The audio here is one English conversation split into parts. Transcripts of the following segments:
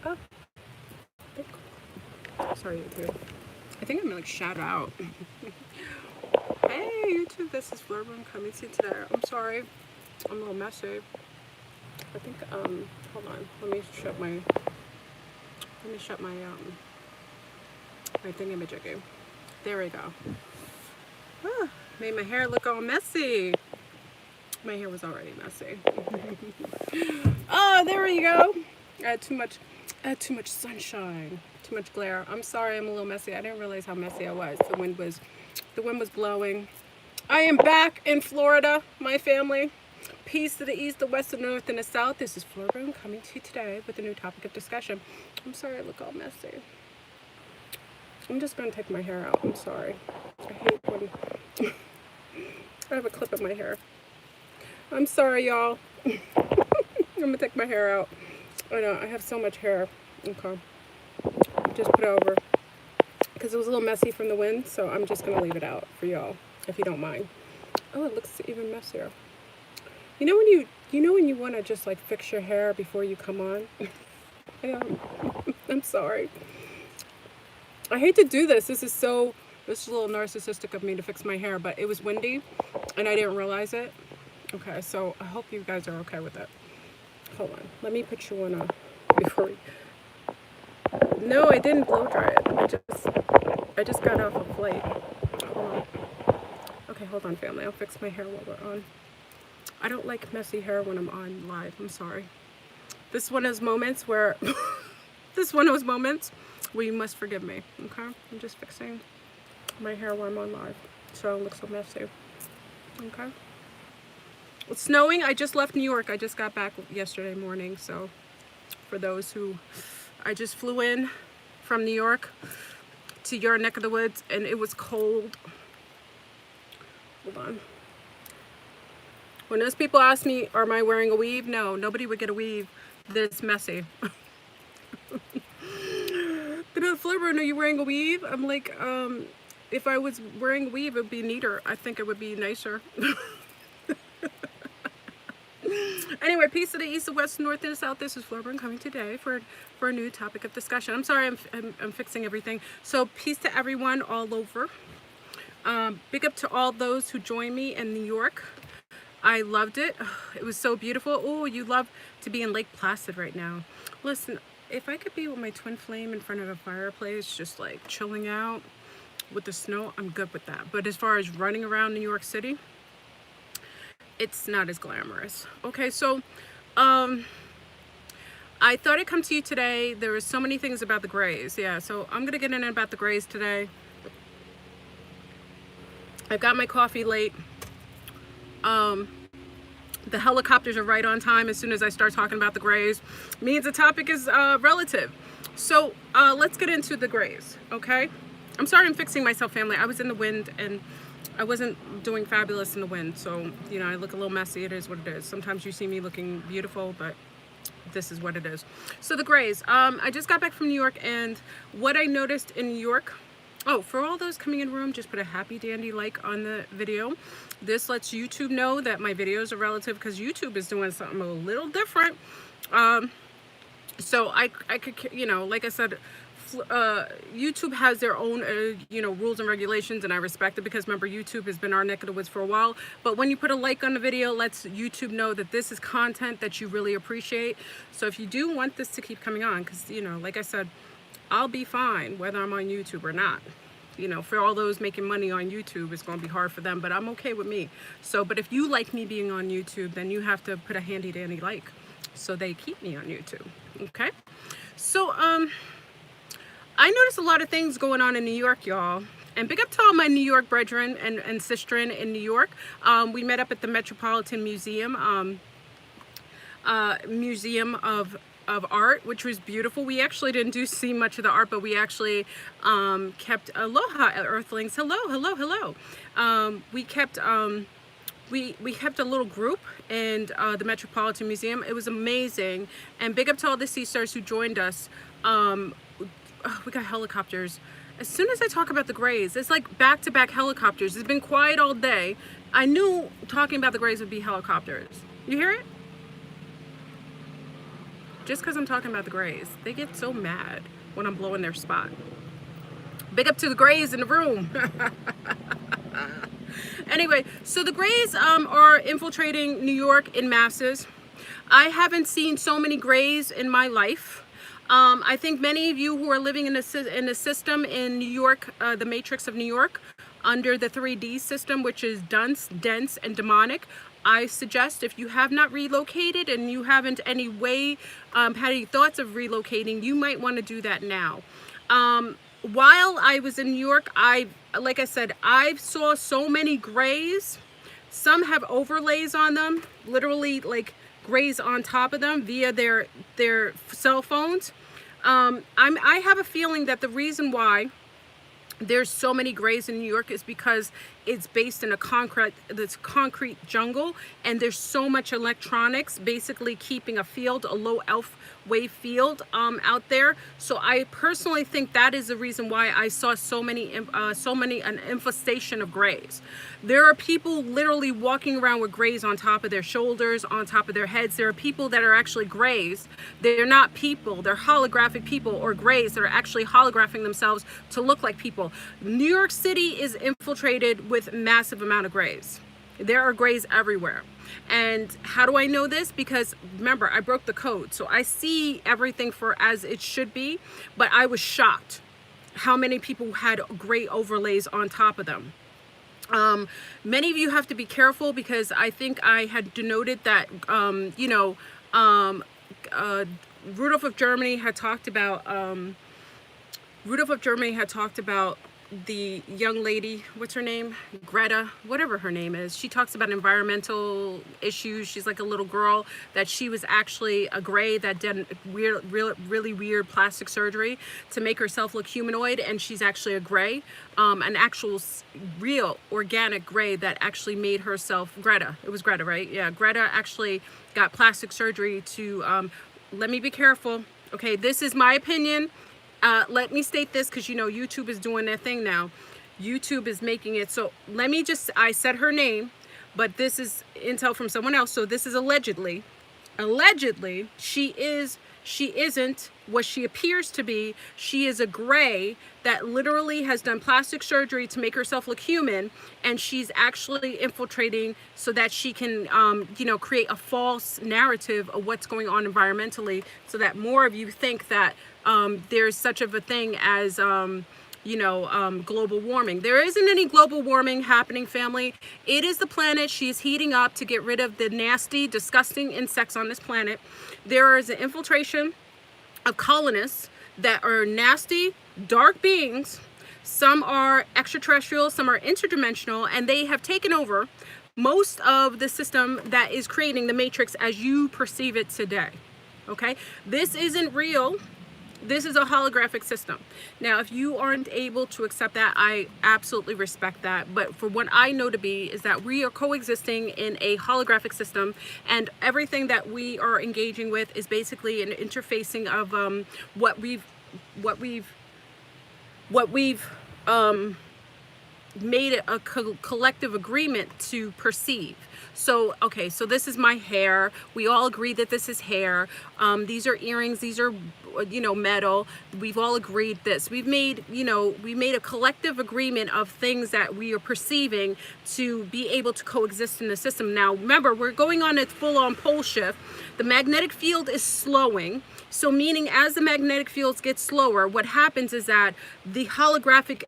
Oh, sorry, YouTube. I think I'm gonna like shout out. Hey, YouTube, this is Florburn coming to you today. I'm sorry, I'm a little messy. I think, hold on. Let me shut my, my thingamajiggy. There we go. Ah, made my hair look all messy. My hair was already messy. Oh, there we go. I had too much sunshine, too much glare. I'm sorry, I'm a little messy. I didn't realize how messy I was. The wind was blowing. I am back in Florida, my family. Peace to the east, the west, the north, and the south. This is Florida coming to you today with a new topic of discussion. I'm sorry I look all messy. I'm just gonna take my hair out. I'm sorry. I hate when I have a clip of my hair. I'm sorry, y'all. I'm gonna take my hair out. I know, I have so much hair. Okay. Just put it over. Because it was a little messy from the wind, so I'm just gonna leave it out for y'all, if you don't mind. Oh, it looks even messier. You know when you wanna just like fix your hair before you come on? I'm sorry. I hate to do this. This is a little narcissistic of me to fix my hair, but it was windy and I didn't realize it. Okay, so I hope you guys are okay with it. Hold on. Let me put you on before we... No, I didn't blow dry it. I just got off a flight. Hold on. Okay, hold on, family. I'll fix my hair while we're on. I don't like messy hair when I'm on live. I'm sorry. This is one of those moments where you must forgive me. Okay? I'm just fixing my hair while I'm on live, so I don't look so messy. Okay? It's snowing. I just left New York. I just got back yesterday morning. So for those who, I just flew in from New York to your neck of the woods and it was cold. Hold on. When those people ask me, am I wearing a weave? No, nobody would get a weave this messy. Flipper, are you wearing a weave? I'm like, if I was wearing a weave, it would be neater. I think it would be nicer. Anyway, peace to the east, the west, the north, and the south. This is Florburn coming today for a new topic of discussion. I'm sorry, I'm fixing everything. So peace to everyone all over. Big up to all those who joined me in New York. I loved it. It was so beautiful. Oh, you love to be in Lake Placid right now. Listen, if I could be with my twin flame in front of a fireplace, just like chilling out with the snow, I'm good with that. But as far as running around New York City, it's not as glamorous. Okay, so I thought I'd come to you today. There were so many things about the Grays. Yeah, so I'm gonna get in about the Grays today. I've got my coffee late. The helicopters are right on time. As soon as I start talking about the Grays, means the topic is relative. So let's get into the Grays, okay? I'm sorry I'm fixing myself, family. I was in the wind and I wasn't doing fabulous in the wind, so you know, I look a little messy. It is what it is. Sometimes you see me looking beautiful, but this is what it is. So the Grays, I just got back from New York, and what I noticed in New York, oh, for all those coming in the room, just put a happy dandy like on the video. This lets YouTube know that my videos are relative, because YouTube is doing something a little different. So I could, you know, like I said, YouTube has their own, you know, rules and regulations, and I respect it, because remember, YouTube has been our neck of the woods for a while. But when you put a like on the video, lets YouTube know that this is content that you really appreciate. So if you do want this to keep coming on, because, you know, like I said, I'll be fine whether I'm on YouTube or not. You know, for all those making money on YouTube, it's going to be hard for them, but I'm okay with me. So, but if you like me being on YouTube, then you have to put a handy dandy like, so they keep me on YouTube. Okay? So, I noticed a lot of things going on in New York, y'all. And big up to all my New York brethren and sistren in New York. We met up at the Metropolitan Museum, Museum of Art, which was beautiful. We actually didn't see much of the art, but we actually kept, aloha earthlings, hello, hello, hello. We kept we kept a little group in the Metropolitan Museum. It was amazing. And big up to all the sea stars who joined us. We got helicopters. As soon as I talk about the Grays, it's like back-to-back helicopters. It's been quiet all day. I knew talking about the Grays would be helicopters. You hear it? just because I'm talking about the Greys. They get so mad when I'm blowing their spot. Big up to the Greys in the room. Anyway, so the Greys are infiltrating New York in masses. I haven't seen so many Greys in my life. I think many of you who are living in the system in New York, the Matrix of New York, under the 3D system, which is Dunce, Dense, and Demonic, I suggest if you have not relocated and you haven't any way had any thoughts of relocating, you might want to do that now. While I was in New York, like I said, I saw so many Greys. Some have overlays on them, literally like Greys on top of them via their cell phones. I have a feeling that the reason why there's so many Greys in New York is because it's based in a concrete jungle, and there's so much electronics basically keeping a field, a low elf wave field out there. So I personally think that is the reason why I saw an infestation of Greys. There are people literally walking around with Greys on top of their shoulders, on top of their heads. There are people that are actually Greys. They're not people, they're holographic people, or Greys that are actually holographing themselves to look like people. New York City is infiltrated with massive amount of Greys. There are Greys everywhere. And how do I know this? Because remember, I broke the code, so I see everything for as it should be, but I was shocked how many people had Grey overlays on top of them. Many of you have to be careful, because I think I had denoted that Rudolph of Germany had talked about the young lady, what's her name? Greta, whatever her name is. She talks about environmental issues. She's like a little girl that she was actually a Grey that did really weird plastic surgery to make herself look humanoid, and she's actually a Grey, an actual real organic Grey that actually made herself Greta. It was Greta, right? Yeah, Greta actually got plastic surgery to, let me be careful. Okay, this is my opinion. Let me state this, because you know YouTube is doing their thing now. YouTube is making it so. Let me just, I said her name, but this is intel from someone else. So this is allegedly. Allegedly, she isn't what she appears to be. She is a Grey that literally has done plastic surgery to make herself look human, and she's actually infiltrating so that she can, create a false narrative of what's going on environmentally, so that more of you think that there's such of a thing as global warming. There isn't any global warming happening, family. It is the planet. She's heating up to get rid of the nasty, disgusting insects on this planet. There is an infiltration of colonists that are nasty, dark beings. Some are extraterrestrial, some are interdimensional, and they have taken over most of the system that is creating the Matrix as you perceive it today. Okay? This isn't real. This is a holographic system. Now, if you aren't able to accept that, I absolutely respect that. But for what I know to be is that we are coexisting in a holographic system, and everything that we are engaging with is basically an interfacing of what we've made a collective agreement to perceive. So, okay, so this is my hair. We all agree that this is hair. These are earrings. These are, metal. We've all agreed this. We made a collective agreement of things that we are perceiving to be able to coexist in the system. Now, remember, we're going on a full-on pole shift. The magnetic field is slowing. So meaning as the magnetic fields get slower, what happens is that the holographic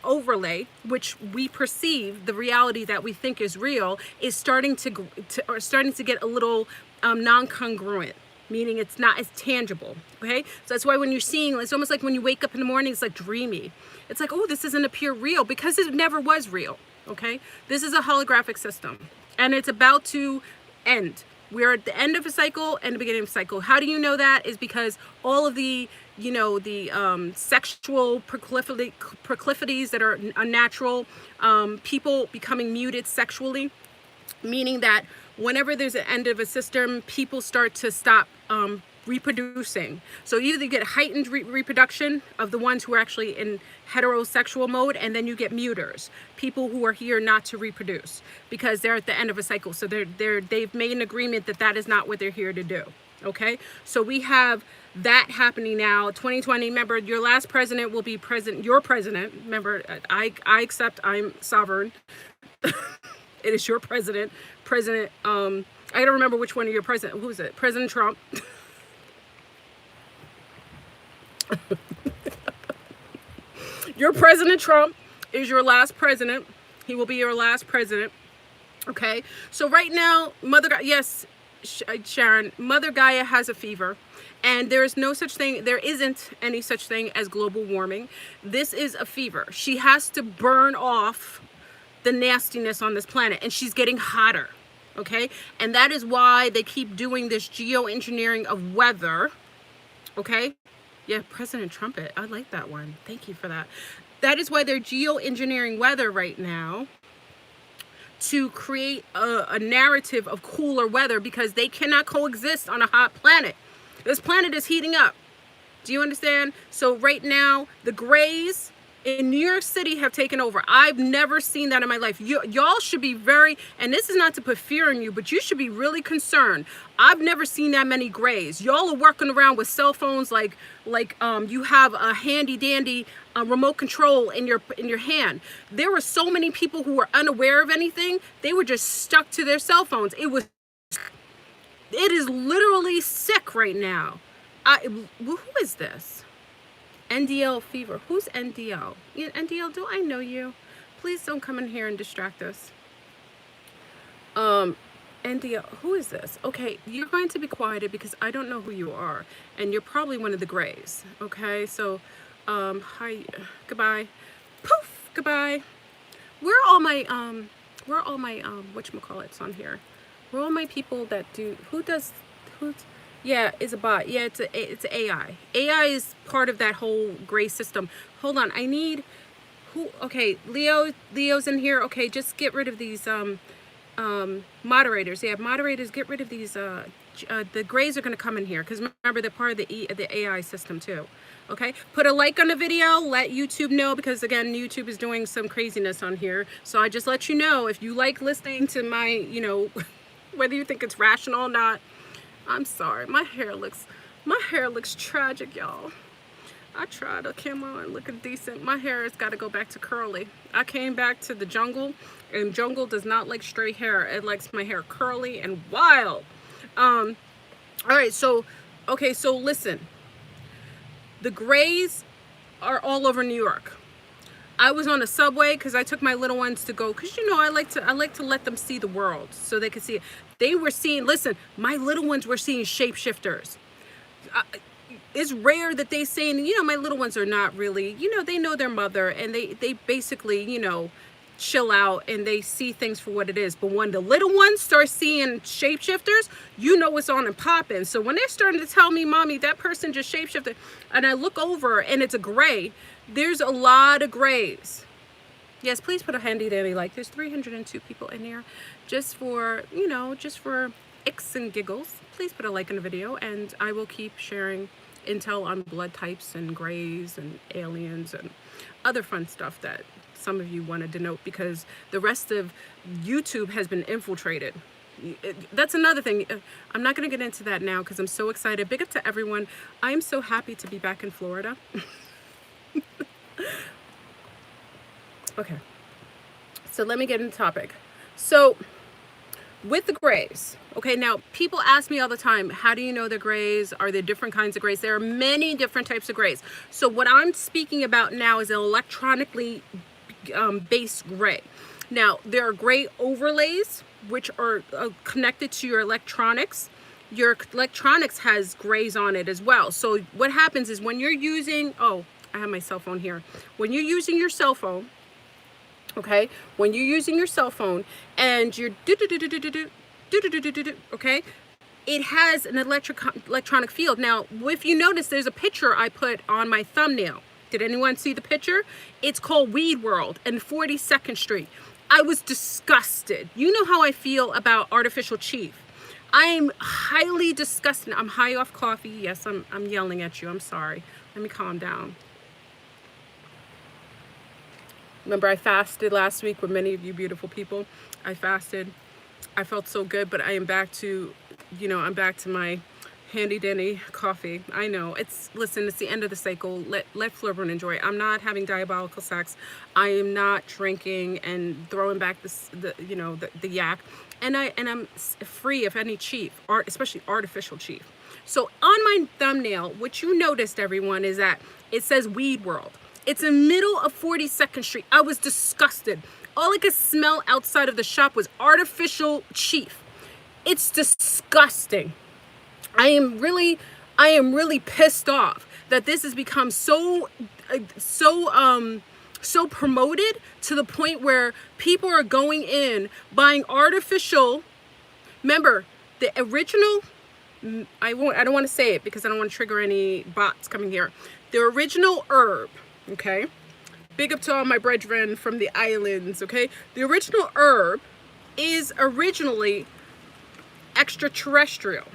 overlay, which we perceive, the reality that we think is real, is starting to get a little non-congruent, meaning it's not as tangible. Okay, so that's why when you're seeing, it's almost like when you wake up in the morning, it's like dreamy. It's like, oh, this doesn't appear real, because it never was real. Okay, this is a holographic system, and it's about to end. We're at the end of a cycle and the beginning of a cycle. How do you know that? Is because all of the, sexual proclivities that are unnatural, people becoming muted sexually, meaning that whenever there's an end of a system, people start to stop reproducing. So you either get heightened reproduction of the ones who are actually in heterosexual mode, and then you get muters, people who are here not to reproduce because they're at the end of a cycle. So they've made an agreement that that is not what they're here to do. Okay, so we have that happening now. 2020, remember, your last president will be your president. Remember, I accept, I'm sovereign. It is your president. I don't remember which one of your president. Who is it? President Trump. Your President Trump is your last president. He will be your last president. Okay. So right now, yes, Sharon, Mother Gaia has a fever. And there is no such thing, there isn't any such thing as global warming. This is a fever. She has to burn off the nastiness on this planet, and she's getting hotter. Okay. And that is why they keep doing this geoengineering of weather. Okay. Yeah, President Trumpet. I like that one. Thank you for that. That is why they're geoengineering weather right now, to create a narrative of cooler weather, because they cannot coexist on a hot planet. This planet is heating up. Do you understand? So right now, the grays in New York City have taken over. I've never seen that in my life. Y'all should be very, and this is not to put fear in you, but you should be really concerned. I've never seen that many grays. Y'all are working around with cell phones like you have a handy dandy remote control in your hand. There were so many people who were unaware of anything. They were just stuck to their cell phones. It is literally sick right now. Who is this? NDL fever. Who's NDL? NDL, do I know you? Please don't come in here and distract us. NDL, who is this? Okay, you're going to be quieted because I don't know who you are. And you're probably one of the grays. Okay, so, hi, goodbye. Poof, goodbye. Where are all my, whatchamacallits on here? Where are all my people that do, yeah, it's a bot. Yeah, it's AI. AI is part of that whole gray system. Hold on, I need, okay, Leo's in here. Okay, just get rid of these moderators. Yeah, moderators, get rid of these, the grays are gonna come in here, because remember, they're part of the AI system too. Okay, put a like on the video, let YouTube know, because again, YouTube is doing some craziness on here. So I just let you know, if you like listening to my, whether you think it's rational or not. I'm sorry, my hair looks tragic, y'all. I tried to come on looking decent. My hair has got to go back to curly. I came back to the jungle, and jungle does not like straight hair. It likes my hair curly and wild. All right, so listen. The grays are all over New York. I was on a subway because I took my little ones to go, because I like to let them see the world so they could see it. They were seeing, listen, my little ones were seeing shapeshifters. It's rare that they say, my little ones are not really, they know their mother, and they basically, chill out and they see things for what it is. But when the little ones start seeing shapeshifters, what's on and popping. So when they're starting to tell me, Mommy, that person just shapeshifted, and I look over and it's a gray, there's a lot of grays. Yes, please put a handy dandy like. There's 302 people in here. Just for, just for icks and giggles. Please put a like in the video, and I will keep sharing intel on blood types and grays and aliens and other fun stuff that some of you want to denote, because the rest of YouTube has been infiltrated. That's another thing. I'm not going to get into that now because I'm so excited. Big up to everyone. I'm so happy to be back in Florida. Okay, so let me get into the topic. So with the grays, okay, now people ask me all the time, how do you know they're grays? Are there different kinds of grays? There are many different types of grays. So what I'm speaking about now is an electronically based gray. Now there are gray overlays which are connected to your electronics. Your electronics has grays on it as well. So what happens is when you're using, I have my cell phone here. When you're using your cell phone, okay, when you're using your cell phone and you're okay, it has an electronic field. Now, if you notice, there's a picture I put on my thumbnail. Did anyone see the picture? It's called Weed World and 42nd Street. I was disgusted. You know how I feel about artificial chief. I am highly disgusted. I'm high off coffee. Yes, I'm yelling at you. I'm sorry. Let me calm down. Remember, I fasted last week with many of you beautiful people. I fasted. I felt so good, but I am back to, I'm back to my Handy dandy coffee. I know. Listen, it's the end of the cycle. Let Flurburn enjoy it. I'm not having diabolical sex. I am not drinking and throwing back the yak. And I'm free of any chief, especially artificial chief. So on my thumbnail, what you noticed, everyone, is that it says Weed World. It's in the middle of 42nd Street. I was disgusted. All I could smell outside of the shop was artificial chief. It's disgusting. I am really pissed off that this has become so promoted to the point where people are going in buying artificial. Remember, the original, I don't want to say it because I don't want to trigger any bots coming here. The original herb, okay? Big up to all my brethren from the islands, okay? The original herb is originally extraterrestrial.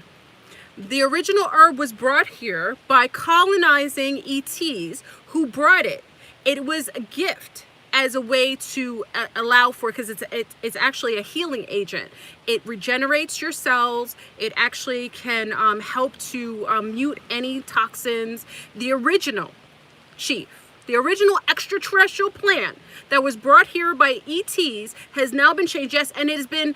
The original herb was brought here by colonizing ETs who brought it. It was a gift as a way to allow for, because it's actually a healing agent. It regenerates your cells. It actually can help to mute any toxins. The original chief, the original extraterrestrial plant that was brought here by ETs has now been changed, yes, and it has been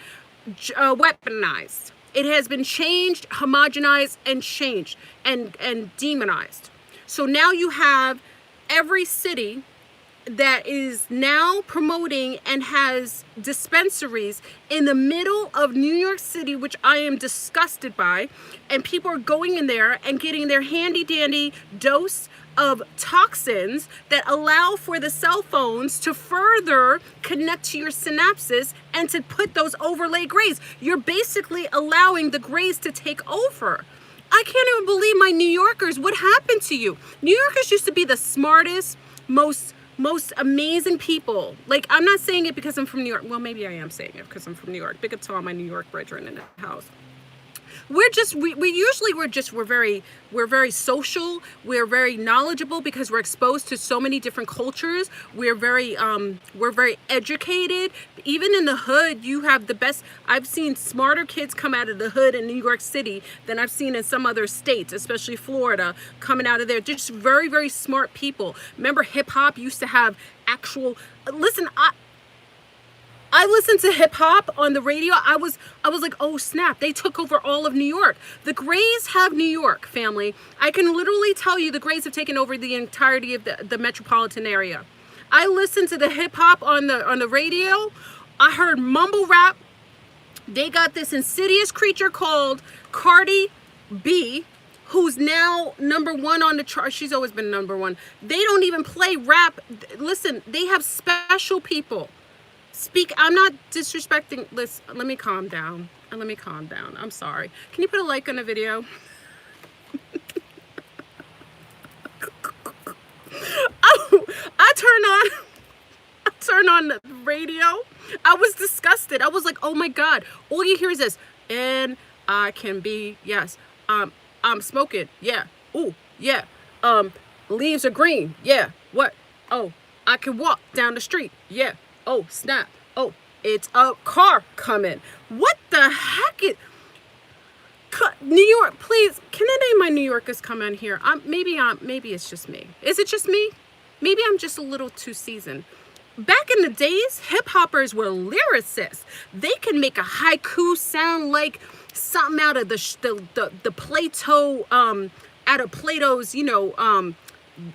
weaponized. It has been changed, homogenized, and changed, and demonized. So now you have every city that is now promoting and has dispensaries in the middle of New York City, which I am disgusted by, and people are going in there and getting their handy dandy dose of toxins that allow for the cell phones to further connect to your synapses and to put those overlay grays. You're basically allowing the grays to take over. I can't even believe my New Yorkers. What happened to you? New Yorkers used to be the smartest, most amazing people. Like, I'm not saying it because I'm from New York. Well, maybe I am saying it because I'm from New York. Big up to all my New York brethren in the house. We're very social. We're very knowledgeable because we're exposed to so many different cultures. We're very educated. Even in the hood, you have the best. I've seen smarter kids come out of the hood in New York City than I've seen in some other states, especially Florida, coming out of there. They're just very, very smart people. Remember, hip hop used to have actual. Listen, I listened to hip hop on the radio. I was like, oh snap, they took over all of New York. The Greys have New York, family. I can literally tell you the Greys have taken over the entirety of the metropolitan area. I listened to the hip hop on the radio. I heard mumble rap. They got this insidious creature called Cardi B, who's now #1 on the chart. She's always been #1. They don't even play rap. Listen, they have special people. I'm not disrespecting. Listen, let me calm down. I'm sorry. Can you put a like on the video? I turn on the radio. I was disgusted. I was like, oh my God. All you hear is this. And I can be, yes. I'm smoking. Yeah. Ooh, yeah. Leaves are green. Yeah. What? Oh, I can walk down the street. Yeah. Oh, snap. Oh, it's a car coming. What the heck is... New York, please, can any of my New Yorkers come in here? Maybe it's just me. Is it just me? Maybe I'm just a little too seasoned. Back in the days, hip-hoppers were lyricists. They can make a haiku sound like something out of the Plato, out of Plato's,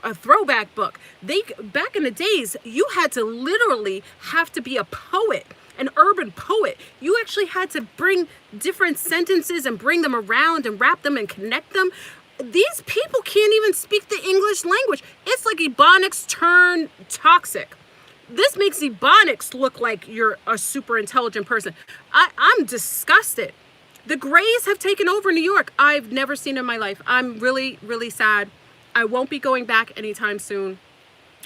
a throwback book. Back in the days, you had to literally have to be a poet, an urban poet. You actually had to bring different sentences and bring them around and wrap them and connect them. These people can't even speak the English language. It's like Ebonics turned toxic. This makes Ebonics look like you're a super intelligent person. I'm disgusted. The Greys have taken over New York. I've never seen it in my life. I'm really, really sad. I won't be going back anytime soon.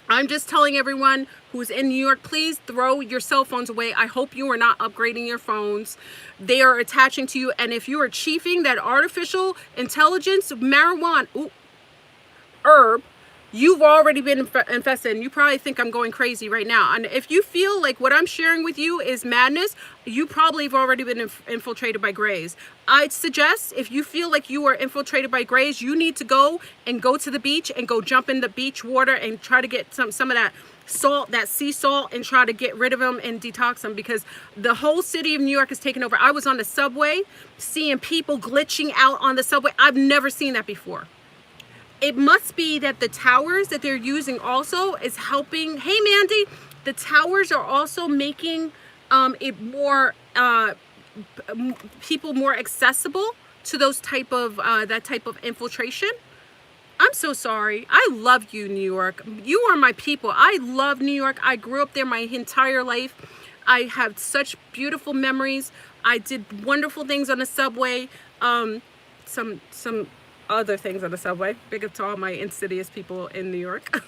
I'm just telling everyone who's in New York, please throw your cell phones away. I hope you are not upgrading your phones. They are attaching to you. And if you are chiefing that artificial intelligence, marijuana, herb, you've already been infested, and you probably think I'm going crazy right now. And if you feel like what I'm sharing with you is madness, you probably have already been infiltrated by grays. I'd suggest, if you feel like you are infiltrated by grays, you need to go to the beach and go jump in the beach water and try to get some of that salt, that sea salt, and try to get rid of them and detox them, because the whole city of New York is taken over. I was on the subway seeing people glitching out on the subway. I've never seen that before. It must be that the towers that they're using also is helping. Hey, Mandy, the towers are also making it more, people more accessible to those type of, that type of infiltration. I'm so sorry. I love you, New York. You are my people. I love New York. I grew up there my entire life. I have such beautiful memories. I did wonderful things on the subway. Some other things on the subway. Big up to all my insidious people in New York.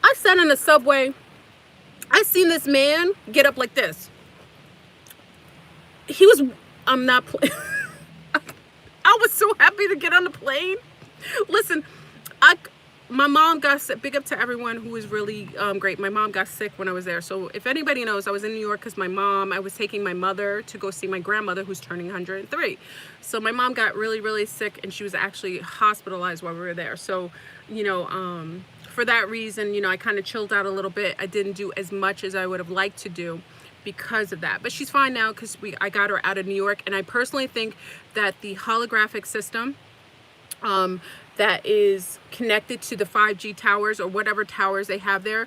I sat in the subway. I seen this man get up like this. He was, I'm not, I was so happy to get on the plane. Listen, my mom got sick. Big up to everyone who was really great. My mom got sick when I was there. So if anybody knows, I was in New York because I was taking my mother to go see my grandmother who's turning 103. So my mom got really, really sick, and she was actually hospitalized while we were there. So, you know, for that reason, you know, I kind of chilled out a little bit. I didn't do as much as I would have liked to do because of that. But she's fine now because I got her out of New York. And I personally think that the holographic system, that is connected to the 5G towers or whatever towers they have there,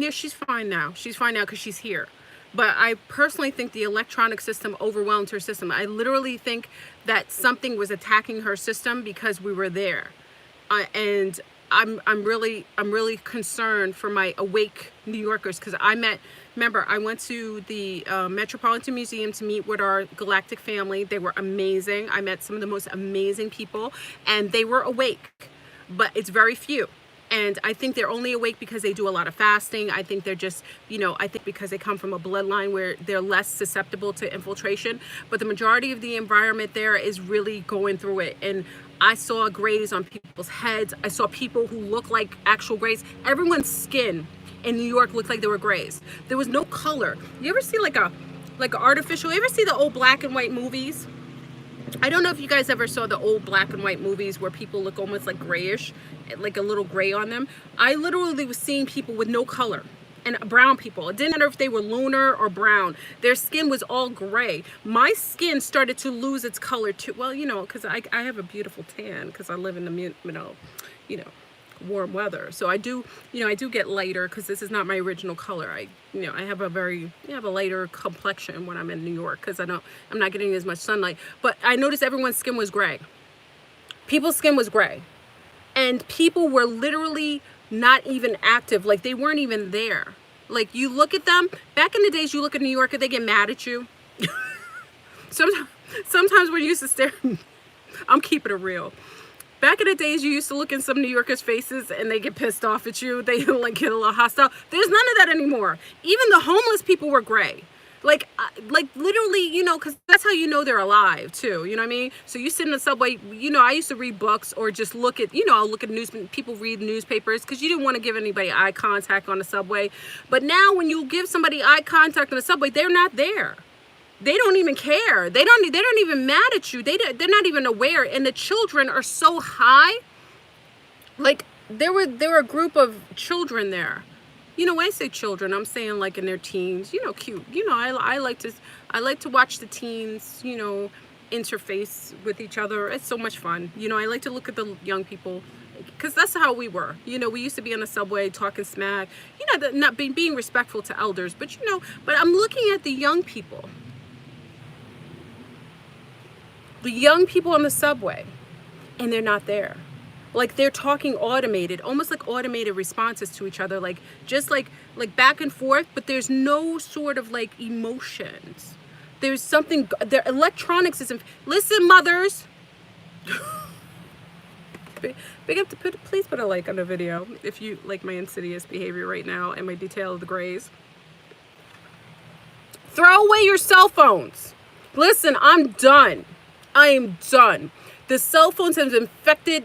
she's fine now. She's fine now because she's here. But I personally think the electronic system overwhelmed her system. I literally think that something was attacking her system because we were there. And I'm really concerned for my awake New Yorkers, because remember, I went to the Metropolitan Museum to meet with our galactic family. They were amazing. I met some of the most amazing people, and they were awake, but it's very few. And I think they're only awake because they do a lot of fasting. I think they're just, you know, I think because they come from a bloodline where they're less susceptible to infiltration. But the majority of the environment there is really going through it. And I saw grays on people's heads. I saw people who look like actual grays. Everyone's skin in New York looked like they were grays. There was no color. You ever see like a artificial, you ever see the old black and white movies? I don't know if you guys ever saw the old black and white movies where people look almost like grayish, like a little gray on them. I literally was seeing people with no color, and brown people. It didn't matter if they were lunar or brown. Their skin was all gray. My skin started to lose its color too. Well, you know, because I have a beautiful tan because I live in the, warm weather. So I do get lighter because this is not my original color. I have a lighter complexion when I'm in New York because I'm not getting as much sunlight. But I noticed everyone's skin was gray. People's skin was gray. And people were literally not even active. Like, they weren't even there. Like, you look at them, back in the days, you look at New Yorker, they get mad at you. Sometimes when you used to stare, I'm keeping it real. Back in the days, you used to look in some New Yorkers' faces and they get pissed off at you. They like get a little hostile. There's none of that anymore. Even the homeless people were gray. Like literally, because that's how you know they're alive too. You know what I mean? So you sit in the subway. I used to read books or just look at, I'll look at people read newspapers because you didn't want to give anybody eye contact on the subway. But now when you give somebody eye contact on the subway, they're not there. They don't even care. They don't even mad at you. They're not even aware. And the children are so high. Like there were a group of children there. When I say children, I'm saying like in their teens. Cute. I like to watch the teens. Interface with each other. It's so much fun. I like to look at the young people. Because that's how we were. We used to be on the subway talking smack. Not being respectful to elders. But but I'm looking at the young people. The young people on the subway, and they're not there. Like they're talking automated, almost like automated responses to each other, like just like back and forth, but there's no sort of like emotions. There's something, their electronics isn't, listen mothers. Big up to please put a like on the video if you like my insidious behavior right now and my detail of the grays. Throw away your cell phones. Listen, I'm done. I am done. The cell phones have infected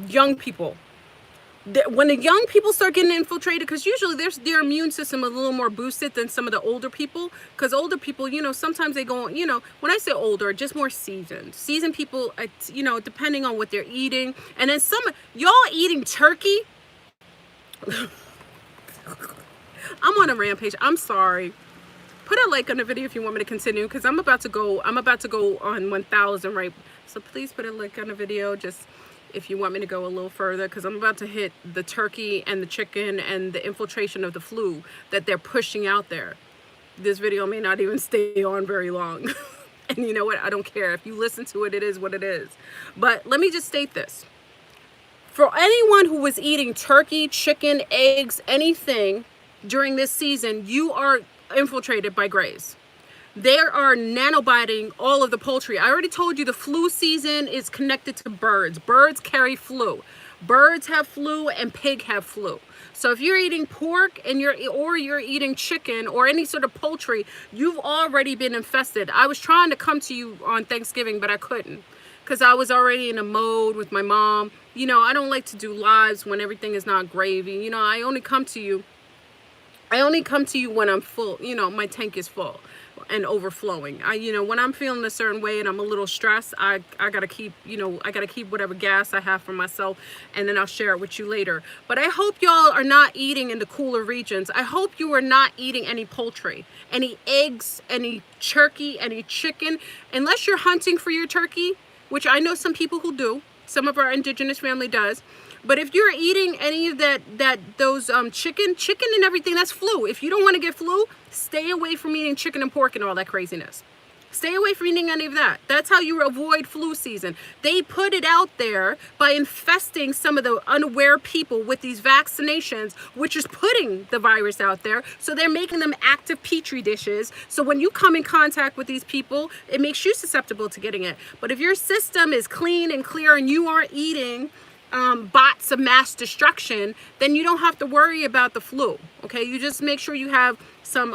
young people. When the young people start getting infiltrated, because usually their immune system is a little more boosted than some of the older people, because older people, sometimes they go, when I say older, just more seasoned people, depending on what they're eating. And then some y'all eating turkey. I'm on a rampage. I'm sorry. Put a like on the video if you want me to continue, because I'm about to go on 1,000, right? So please put a like on the video, just if you want me to go a little further, because I'm about to hit the turkey and the chicken and the infiltration of the flu that they're pushing out there. This video may not even stay on very long. And you know what? I don't care. If you listen to it, it is what it is. But let me just state this. For anyone who was eating turkey, chicken, eggs, anything during this season, you are infiltrated by grays. They are nanobiting all of the poultry. I already told you the flu season is connected to birds. Birds carry flu. Birds have flu and pig have flu. So if you're eating pork and you're eating chicken or any sort of poultry, you've already been infested. I was trying to come to you on Thanksgiving, but I couldn't, because I was already in a mode with my mom. I don't like to do lives when everything is not gravy. I only come to you when I'm full. My tank is full and overflowing. When I'm feeling a certain way and I'm a little stressed, I gotta keep whatever gas I have for myself, and then I'll share it with you later. But I hope y'all are not eating in the cooler regions. I hope you are not eating any poultry, any eggs, any turkey, any chicken, unless you're hunting for your turkey, which I know some people who do. Some of our indigenous family does. But if you're eating any of those chicken and everything, that's flu. If you don't want to get flu, stay away from eating chicken and pork and all that craziness. Stay away from eating any of that. That's how you avoid flu season. They put it out there by infesting some of the unaware people with these vaccinations, which is putting the virus out there. So they're making them active petri dishes. So when you come in contact with these people, it makes you susceptible to getting it. But if your system is clean and clear and you aren't eating bots of mass destruction, then you don't have to worry about the flu. Okay, you just make sure you have some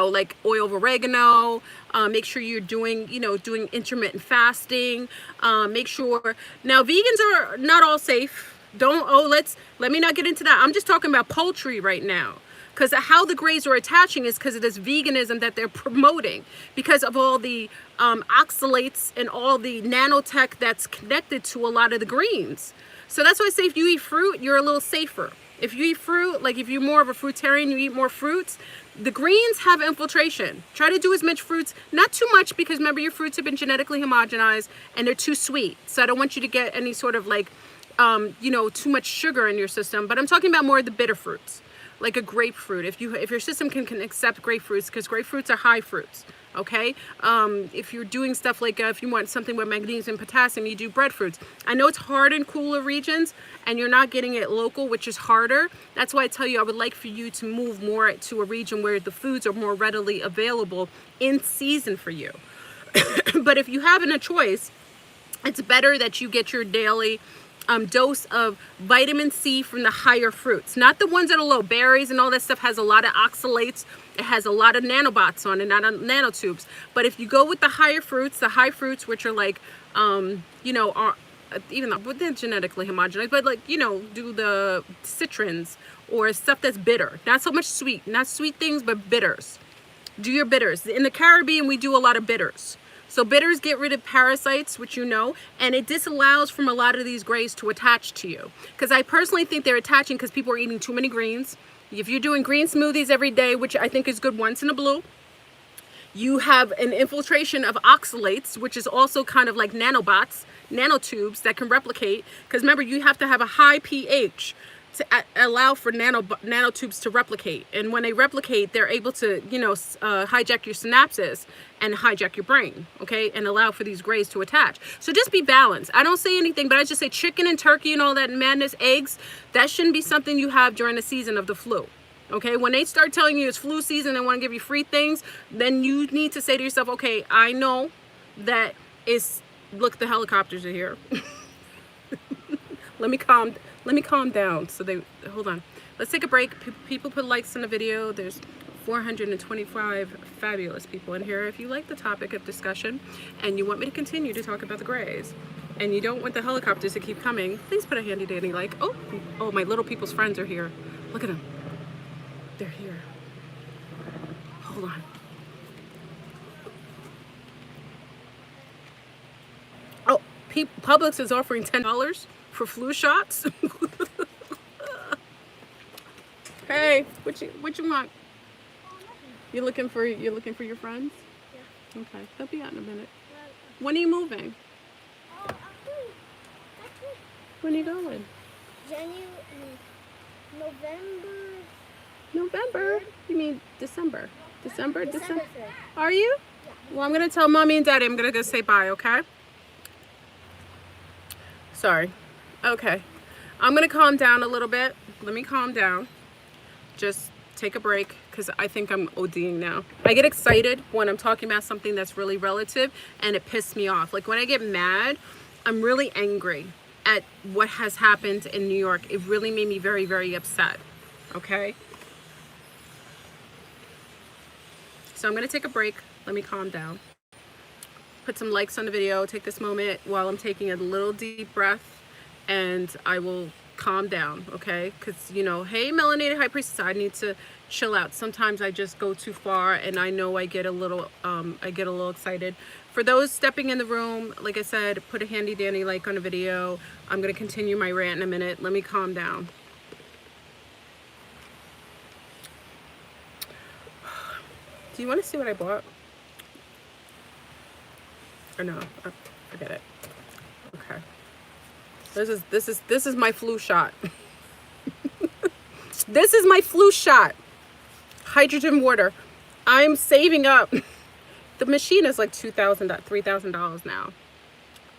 like oil of oregano. Make sure you're doing intermittent fasting. Make sure. Now, vegans are not all safe. Let me not get into that. I'm just talking about poultry right now. Because how the grays are attaching is because of this veganism that they're promoting, because of all the oxalates and all the nanotech that's connected to a lot of the greens. So that's why I say if you eat fruit, you're a little safer. If you eat fruit, like if you're more of a fruitarian, you eat more fruits, the greens have infiltration. Try to do as much fruits, not too much, because remember your fruits have been genetically homogenized and they're too sweet. So I don't want you to get any sort of like, too much sugar in your system, but I'm talking about more of the bitter fruits. Like a grapefruit, if your system can accept grapefruits, because grapefruits are high fruits, okay? If you're doing stuff like, if you want something with magnesium and potassium, you do breadfruits. I know it's hard in cooler regions, and you're not getting it local, which is harder. That's why I tell you I would like for you to move more to a region where the foods are more readily available in season for you. But if you haven't a choice, it's better that you get your daily dose of vitamin C from the higher fruits, not the ones that are low. Berries and all that stuff has a lot of oxalates. It has a lot of nanobots on it, not nanotubes. But if you go with the higher fruits, the high fruits, which are like, are even though they're genetically homogenized, but like, do the citrons or stuff that's bitter, not so much sweet, not sweet things, but bitters. Do your bitters. In the Caribbean, we do a lot of bitters. So bitters get rid of parasites, which and it disallows from a lot of these grays to attach to you. Because I personally think they're attaching because people are eating too many greens. If you're doing green smoothies every day, which I think is good once in a blue, you have an infiltration of oxalates, which is also kind of like nanobots, nanotubes that can replicate. Because remember, you have to have a high pH to allow for nanotubes to replicate. And when they replicate, they're able to, hijack your synapses and hijack your brain, okay, and allow for these grays to attach. So just be balanced. I don't say anything, but I just say chicken and turkey and all that madness, eggs, that shouldn't be something you have during the season of the flu. Okay, when they start telling you it's flu season and want to give you free things, then you need to say to yourself, okay, I know that look, the helicopters are here. Let me calm down. So hold on. Let's take a break. People put likes on the video. There's 425 fabulous people in here. If you like the topic of discussion and you want me to continue to talk about the Greys, and you don't want the helicopters to keep coming, please put a handy dandy like. Oh, my little people's friends are here. Look at them. They're here. Hold on. Oh, Publix is offering $10 for flu shots. Hey, what you want? You looking for your friends? Yeah. Okay, they'll be out in a minute. When are you moving? When are you going? November? You mean December? December? 3rd. Are you? Yeah. Well, I'm gonna tell mommy and daddy I'm gonna go say bye, okay? Sorry. Okay. I'm gonna calm down a little bit. Let me calm down. Just take a break because I think I'm ODing now. I get excited when I'm talking about something that's really relative and it pisses me off. Like when I get mad, I'm really angry at what has happened in New York. It really made me very, very upset. Okay? So I'm gonna take a break. Let me calm down. Put some likes on the video. Take this moment while I'm taking a little deep breath and I will calm down, okay? Because, you know, hey, Melanated High Priestess, I need to chill out. Sometimes I just go too far and I know I get a little excited. For those stepping in the room, like I said, put a handy dandy like on the video. I'm gonna continue my rant in a minute. Let me calm down. Do you want to see what I bought? Or no? Oh, forget it. Okay. This is my flu shot. This is my flu shot. Hydrogen water. I'm saving up. The machine is like $2,000, $3,000 now.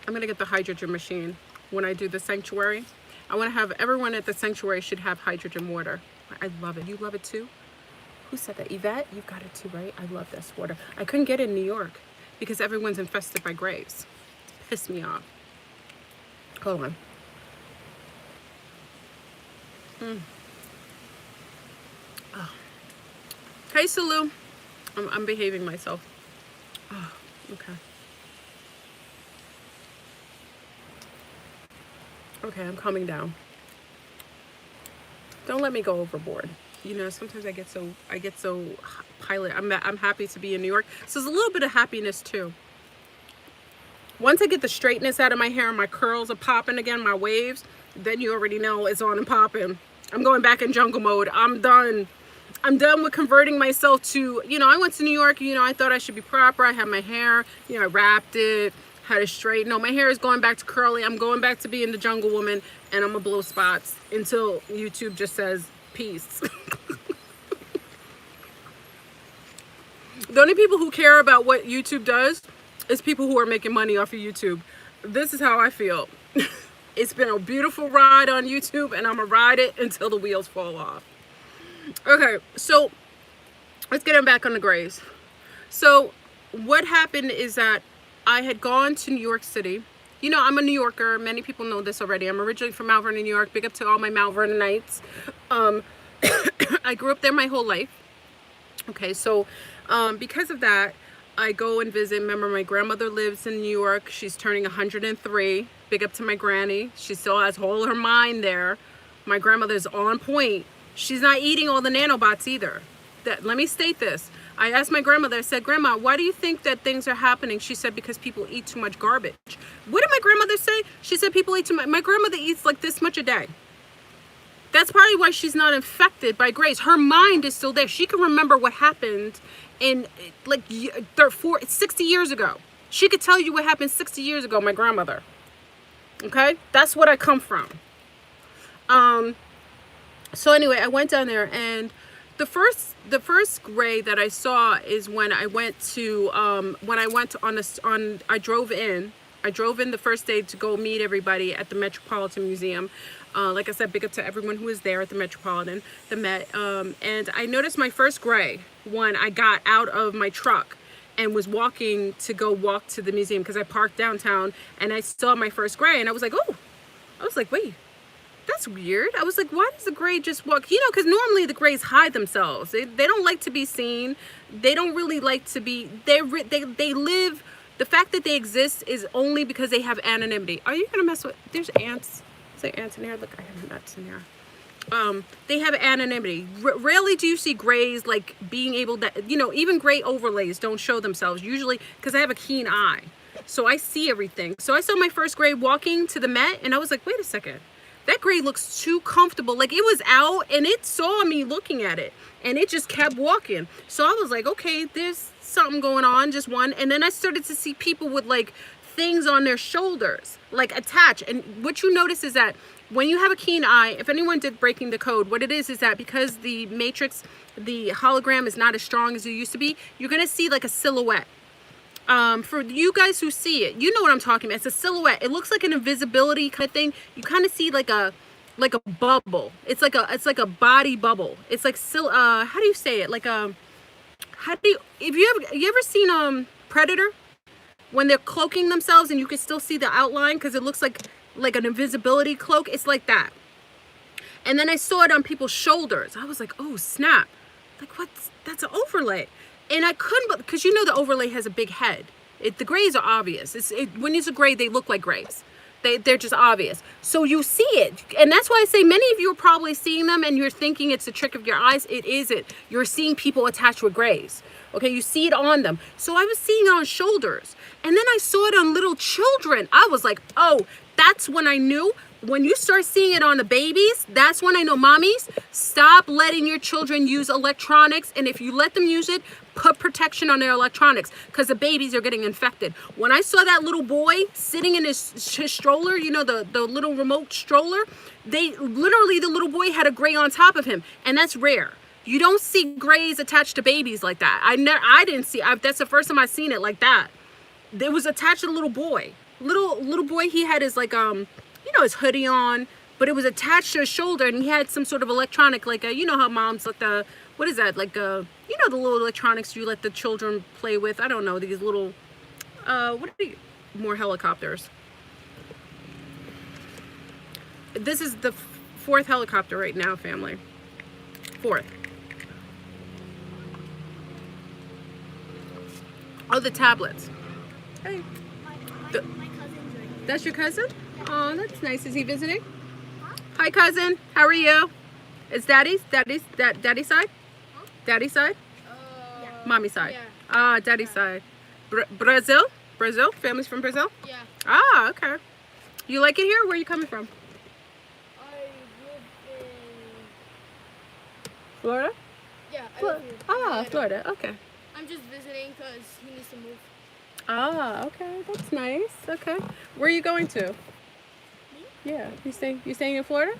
I'm gonna get the hydrogen machine when I do the sanctuary. I want to have everyone at the sanctuary should have hydrogen water. I love it. You love it too? Who said that? Yvette? You've got it too, right? I love this water. I couldn't get it in New York because everyone's infested by graves. It pissed me off. Hold on. Oh. Hey, Sulu. I'm behaving myself. Oh, okay. Okay, I'm calming down. Don't let me go overboard. You know, sometimes I get so pilot. I'm happy to be in New York. So there's a little bit of happiness too. Once I get the straightness out of my hair and my curls are popping again, my waves, then you already know it's on and popping. I'm going back in jungle mode. I'm done. I'm done with converting myself to, you know, I went to New York, you know, I thought I should be proper. I had my hair, you know, I wrapped it, had it straight. No, my hair is going back to curly. I'm going back to being the jungle woman and I'm gonna blow spots until YouTube just says peace. The only people who care about what YouTube does is people who are making money off of YouTube. This is how I feel. It's been a beautiful ride on YouTube and I'm gonna ride it until the wheels fall off. Okay, so let's get him back on the Grays. So what happened is that I had gone to New York City. You know, I'm a New Yorker. Many people know this already. I'm originally from Mount Vernon, New York. Big up to all my Mount Vernonites. I grew up there my whole life. Okay, so because of that, I go and visit. Remember, my grandmother lives in New York. She's turning 103. Big up to my granny. She still has all her mind there. My grandmother's on point. She's not eating all the nanobots either. Let me state this. I asked my grandmother, I said, Grandma, why do you think that things are happening? She said, because people eat too much garbage. What did my grandmother say? She said people eat too much. My grandmother eats like this much a day. That's probably why she's not infected by Grays. Her mind is still there. She can remember what happened in like 60 years ago. She could tell you what happened 60 years ago, my grandmother. Okay? That's what I come from. So anyway, I went down there and the first Gray that I saw is when I went to I drove in the first day to go meet everybody at the Metropolitan Museum. Like I said, big up to everyone who was there at the Metropolitan, the Met. And I noticed my first Gray when I got out of my truck and was walking to go walk to the museum because I parked downtown and I saw my first Gray and I was like, oh, wait, that's weird. I was like, why does the gray just walk? You know, because normally the grays hide themselves. They don't like to be seen. They don't really like to be, they live, the fact that they exist is only because they have anonymity. Are you going to mess with, there's ants. Is there ants in here? Look, I have nuts in here. They have anonymity. Rarely do you see grays like being able to, you know, even gray overlays don't show themselves usually because I have a keen eye. So I see everything. So I saw my first gray walking to the Met and I was like, wait a second. That gray looks too comfortable. Like it was out and it saw me looking at it and it just kept walking. So I was like, okay, there's something going on, just one. And then I started to see people with like things on their shoulders, like attached. And what you notice is that when you have a keen eye, if anyone did Breaking the Code, what it is that because the matrix, the hologram is not as strong as it used to be, you're going to see like a silhouette. For you guys who see it, you know what I'm talking about. It's a silhouette. It looks like an invisibility kind of thing. You kind of see like a bubble. It's like a body bubble. It's like how do you say it? Like if you ever seen Predator when they're cloaking themselves and you can still see the outline because it looks like an invisibility cloak. It's like that. And then I saw it on people's shoulders. I was like, oh snap, like that's an overlay. And I couldn't, because you know the overlay has a big head. The grays are obvious. When it's a gray, they look like grays. They're just obvious. So you see it. And that's why I say many of you are probably seeing them and you're thinking it's a trick of your eyes. It isn't. You're seeing people attached with grays. Okay, you see it on them. So I was seeing it on shoulders. And then I saw it on little children. I was like, oh, that's when I knew. When you start seeing it on the babies, that's when I know, mommies, stop letting your children use electronics. And if you let them use it, put protection on their electronics because the babies are getting infected. When I saw that little boy sitting in his stroller, you know, the little remote stroller, the little boy had a gray on top of him. And that's rare. You don't see grays attached to babies like that. I didn't see, that's the first time I seen it like that. It was attached to the little boy. Little boy, he had his like, you know, his hoodie on, but it was attached to his shoulder and he had some sort of electronic, like you know how moms like what is that? Like you know, the little electronics you let the children play with. I don't know, these little, what are more helicopters. This is the fourth helicopter right now, family. Fourth. Oh, the tablets. Hey. My cousin's right here. That's your cousin? Oh, that's nice. Is he visiting? Huh? Hi, cousin. How are you? Is daddy's side? Huh? Daddy's side? Yeah. Mommy's side? Yeah. Ah, daddy's side. Brazil? Brazil? Family's from Brazil? Yeah. Ah, okay. You like it here? Where are you coming from? I live in... Florida? Yeah, I live here. Ah, Florida. Okay. I'm just visiting because he needs to move. Ah, okay. That's nice. Okay. Where are you going to? Me? Yeah. You staying in Florida?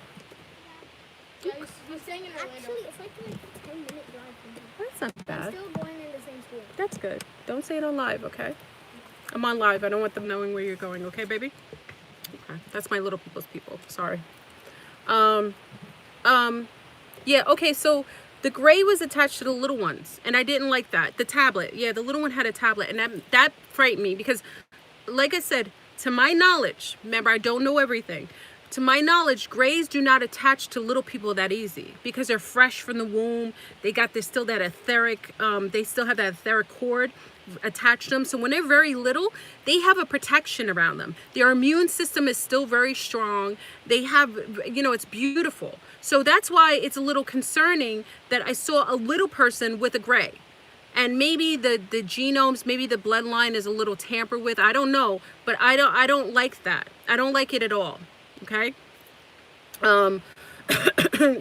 Yeah, he's staying in Orlando. Actually, it's like a 10-minute drive from here. That's not I'm bad. still going in the same school. That's good. Don't say it on live, okay? I'm on live. I don't want them knowing where you're going, okay, baby? Okay. That's my little people's people. Sorry. Yeah, okay, so the gray was attached to the little ones, and I didn't like that. The tablet. Yeah, the little one had a tablet, and that frightened me because, like I said, to my knowledge, remember, I don't know everything. To my knowledge, grays do not attach to little people that easy because they're fresh from the womb. They still that etheric, they still have that etheric cord attached to them. So when they're very little, they have a protection around them. Their immune system is still very strong. They have, you know, it's beautiful. So that's why it's a little concerning that I saw a little person with a gray. And maybe the genomes, maybe the bloodline is a little tampered with. I don't know, but I don't like that. I don't like it at all. Okay.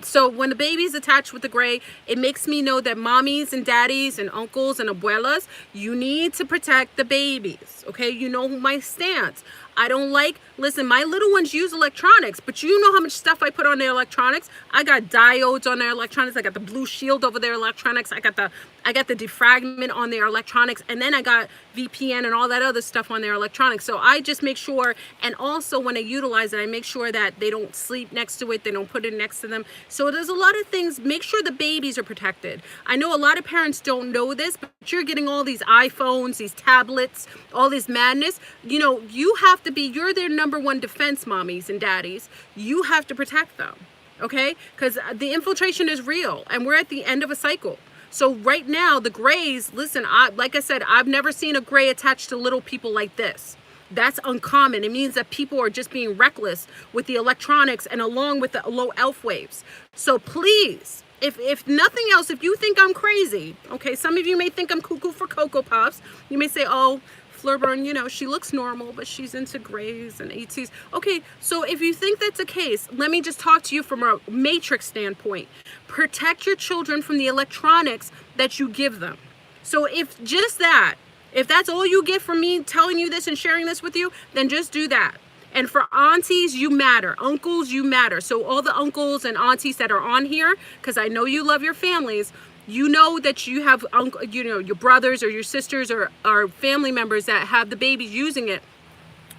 So when the baby's attached with the gray, it makes me know that mommies and daddies and uncles and abuelas, you need to protect the babies. Okay. You know my stance. I don't like, listen, my little ones use electronics, but you know how much stuff I put on their electronics? I got diodes on their electronics. I got the blue shield over their electronics. I got the defragment on their electronics. And then I got VPN and all that other stuff on their electronics. So I just make sure, and also when I utilize it, I make sure that they don't sleep next to it. They don't put it next to them. So there's a lot of things. Make sure the babies are protected. I know a lot of parents don't know this, but you're getting all these iPhones, these tablets, all this madness. You know, you have to be, you're their number one defense, mommies and daddies. You have to protect them, okay? Because the infiltration is real, and we're at the end of a cycle. So right now, the grays, listen, like I said, I've never seen a gray attached to little people like this. That's uncommon. It means that people are just being reckless with the electronics and along with the low elf waves. So please, if nothing else, if you think I'm crazy, okay, some of you may think I'm cuckoo for Cocoa Puffs. You may say, oh, Flurburn, you know, she looks normal, but she's into grays and ETs. Okay, so if you think that's the case, let me just talk to you from a matrix standpoint. Protect your children from the electronics that you give them. So if just that, if that's all you get from me telling you this and sharing this with you, then just do that. And for aunties, you matter. Uncles, you matter. So all the uncles and aunties that are on here, because I know you love your families, you know that you have, you know, your brothers or your sisters or family members that have the babies using it.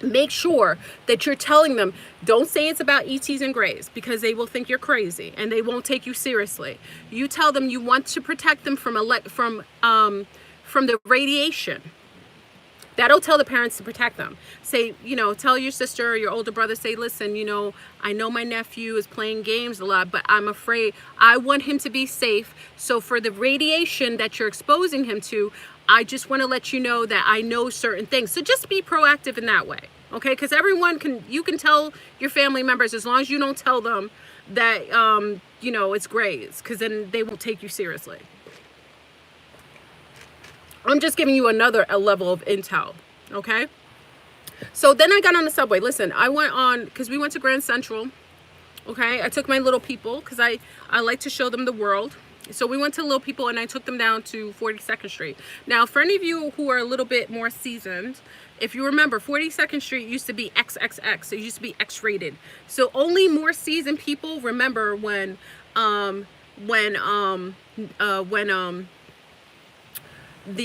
Make sure that you're telling them, don't say it's about ETs and grays, because they will think you're crazy and they won't take you seriously. You tell them you want to protect them from the radiation. That'll tell the parents to protect them. Say, you know, tell your sister or your older brother, say, listen, you know, I know my nephew is playing games a lot, but I'm afraid, I want him to be safe. So for the radiation that you're exposing him to, I just want to let you know that I know certain things. So just be proactive in that way, okay? Because you can tell your family members, as long as you don't tell them that, you know, it's grays, because then they won't take you seriously. I'm just giving you a level of intel, okay? So then I got on the subway. Listen, I went on, because we went to Grand Central, okay? I took my little people, because I like to show them the world. So we went to Little People, and I took them down to 42nd Street. Now, for any of you who are a little bit more seasoned, if you remember, 42nd Street used to be XXX. It used to be X-rated. So only more seasoned people remember when the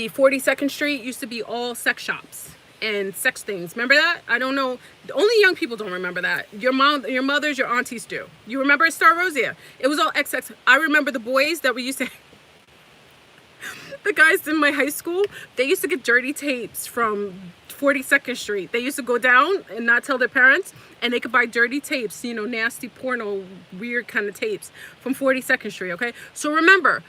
42nd Street used to be all sex shops and sex things. Remember that? I don't know. Only young people don't remember that. Your mom, your mothers, your aunties do. You remember Star Rosia? It was all XX. I remember the boys that we used to, the guys in my high school, they used to get dirty tapes from 42nd Street. They used to go down and not tell their parents, and they could buy dirty tapes, you know, nasty porno, weird kind of tapes from 42nd Street, okay? So remember,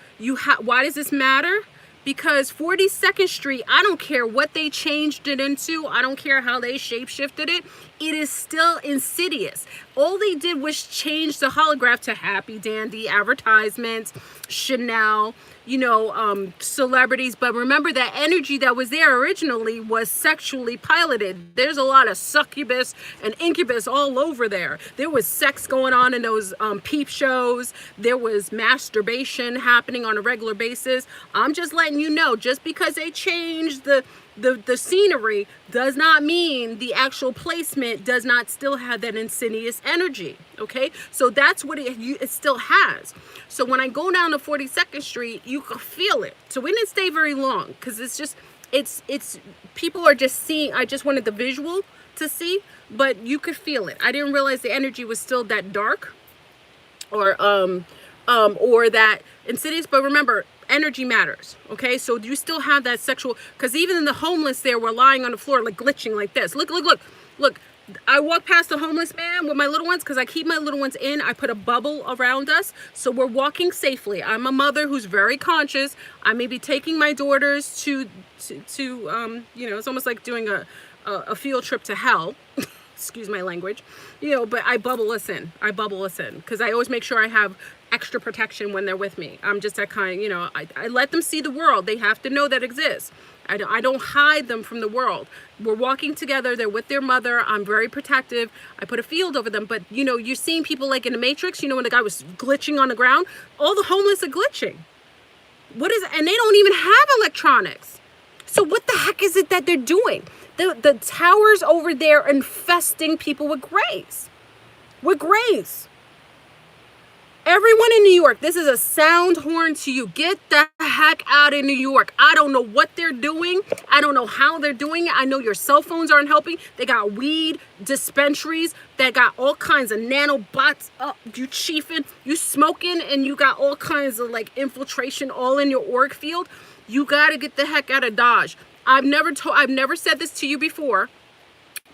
why does this matter? Because 42nd Street, I don't care what they changed it into. I don't care how they shape-shifted it. It is still insidious. All they did was change the holograph to Happy Dandy, advertisements, Chanel, you know, celebrities. But remember, that energy that was there originally was sexually piloted. There's a lot of succubus and incubus all over there. There was sex going on in those peep shows. There was masturbation happening on a regular basis. I'm just letting you know, just because they changed the scenery does not mean the actual placement does not still have that insidious energy, okay? So that's what it still has. So when I go down to 42nd Street, you can feel it. So we didn't stay very long, because it's just, it's people are just seeing. I just wanted the visual to see, but you could feel it. I didn't realize the energy was still that dark or that insidious, but remember, energy matters, okay? So you still have that sexual, because even in the homeless there were lying on the floor, like glitching like this. Look. I walk past the homeless man with my little ones, because I keep my little ones in. I put a bubble around us, so we're walking safely. I'm a mother who's very conscious. I may be taking my daughters to you know, it's almost like doing a field trip to hell. Excuse my language, you know, but I bubble us in, because I always make sure I have extra protection when they're with me. I'm just that kind, you know, I let them see the world. They have to know that exists. I don't hide them from the world. We're walking together. They're with their mother. I'm very protective. I put a field over them. But, you know, you're seeing people like in the Matrix, you know, when the guy was glitching on the ground, all the homeless are glitching. What is it? And they don't even have electronics. So what the heck is it that they're doing? The towers over there are infesting people with grays. Everyone in New York, this is a sound horn to you. Get the heck out of New York. I don't know what they're doing. I don't know how they're doing it. I know your cell phones aren't helping. They got weed dispensaries that got all kinds of nanobots up. You chiefing, you smoking, and you got all kinds of like infiltration all in your org field. You got to get the heck out of Dodge. I've never said this to you before,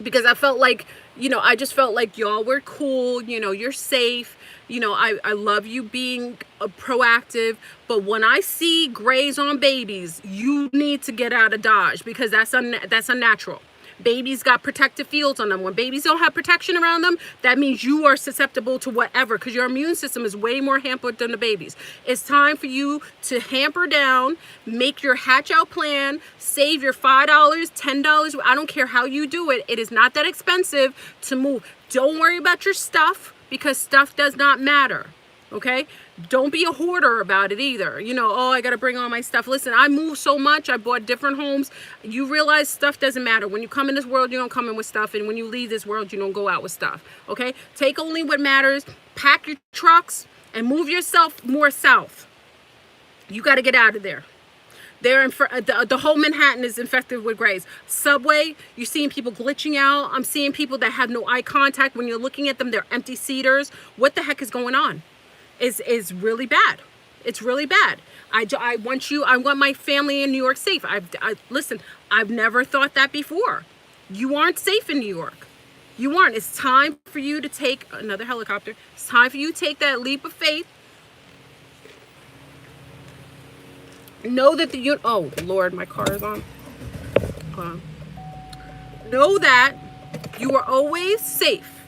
because I felt like, I just felt like y'all were cool, you're safe. I love you being proactive, but when I see grays on babies, you need to get out of Dodge, because that's unnatural. Babies got protective fields on them. When babies don't have protection around them, that means you are susceptible to whatever, because your immune system is way more hampered than the babies. It's time for you to hamper down, make your hatch out plan, save your $5, $10. I don't care how you do it. It is not that expensive to move. Don't worry about your stuff, because stuff does not matter. Okay? Don't be a hoarder about it either. Oh, I got to bring all my stuff. Listen, I moved so much. I bought different homes. You realize stuff doesn't matter. When you come in this world, you don't come in with stuff. And when you leave this world, you don't go out with stuff. Okay? Take only what matters. Pack your trucks and move yourself more south. You got to get out of there. The whole Manhattan is infected with grays. Subway, you're seeing people glitching out. I'm seeing people that have no eye contact. When you're looking at them, they're empty seaters. What the heck is going on? Is really bad. It's really bad. I want my family in New York safe. Listen, I've never thought that before. You aren't safe in New York. You aren't. It's time for you to take another helicopter. It's time for you to take that leap of faith. Know that oh Lord, my car is on. Know that you are always safe.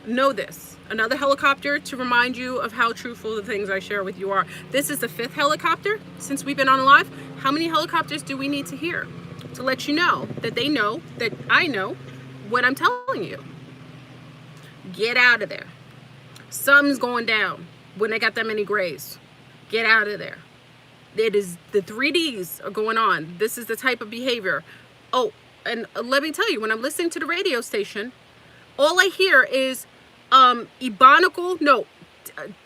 Know this. Another helicopter to remind you of how truthful the things I share with you are. This is the 5th helicopter since we've been on live. How many helicopters do we need to hear to let you know that they know that I know what I'm telling you? Get out of there. Something's going down when they got that many grays. Get out of there. It is the 3Ds are going on. This is the type of behavior. Oh, and let me tell you, when I'm listening to the radio station, all I hear is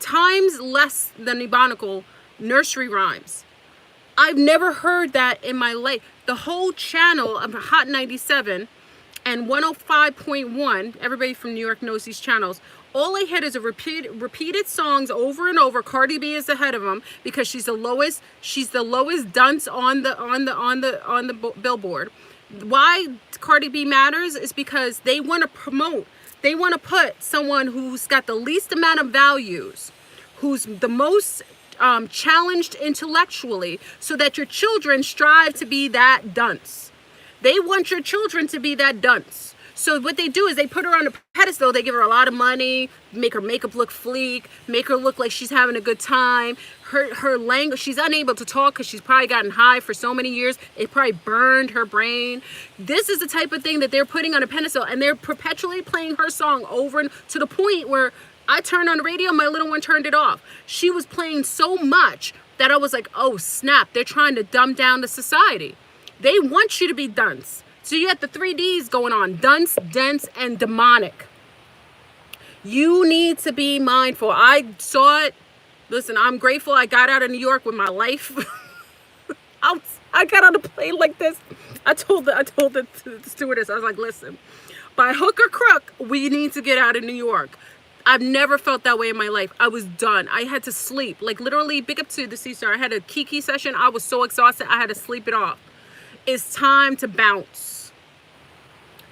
times less than ebonical nursery rhymes. I've never heard that in my life. The whole channel of Hot 97 and 105.1, everybody from New York knows these channels. All I heard is repeated songs over and over. Cardi B is ahead of them because she's the lowest dunce on the billboard. Why Cardi B matters is because they want to promote. They want to put someone who's got the least amount of values, who's the most challenged intellectually, so that your children strive to be that dunce. They want your children to be that dunce. So what they do is they put her on a pedestal. They give her a lot of money, make her makeup look fleek, make her look like she's having a good time. Her language, she's unable to talk because she's probably gotten high for so many years. It probably burned her brain. This is the type of thing that they're putting on a pedestal, and they're perpetually playing her song over and to the point where I turned on the radio, my little one turned it off. She was playing so much that I was like, oh snap, they're trying to dumb down the society. They want you to be dunce. So you have the 3Ds going on, dunce, dense, and demonic. You need to be mindful. I saw it. Listen, I'm grateful I got out of New York with my life. I got on a plane like this. I told the stewardess, I was like, listen, by hook or crook, we need to get out of New York. I've never felt that way in my life. I was done. I had to sleep. Like literally, big up to the C-Star. I had a kiki session. I was so exhausted. I had to sleep it off. It's time to bounce.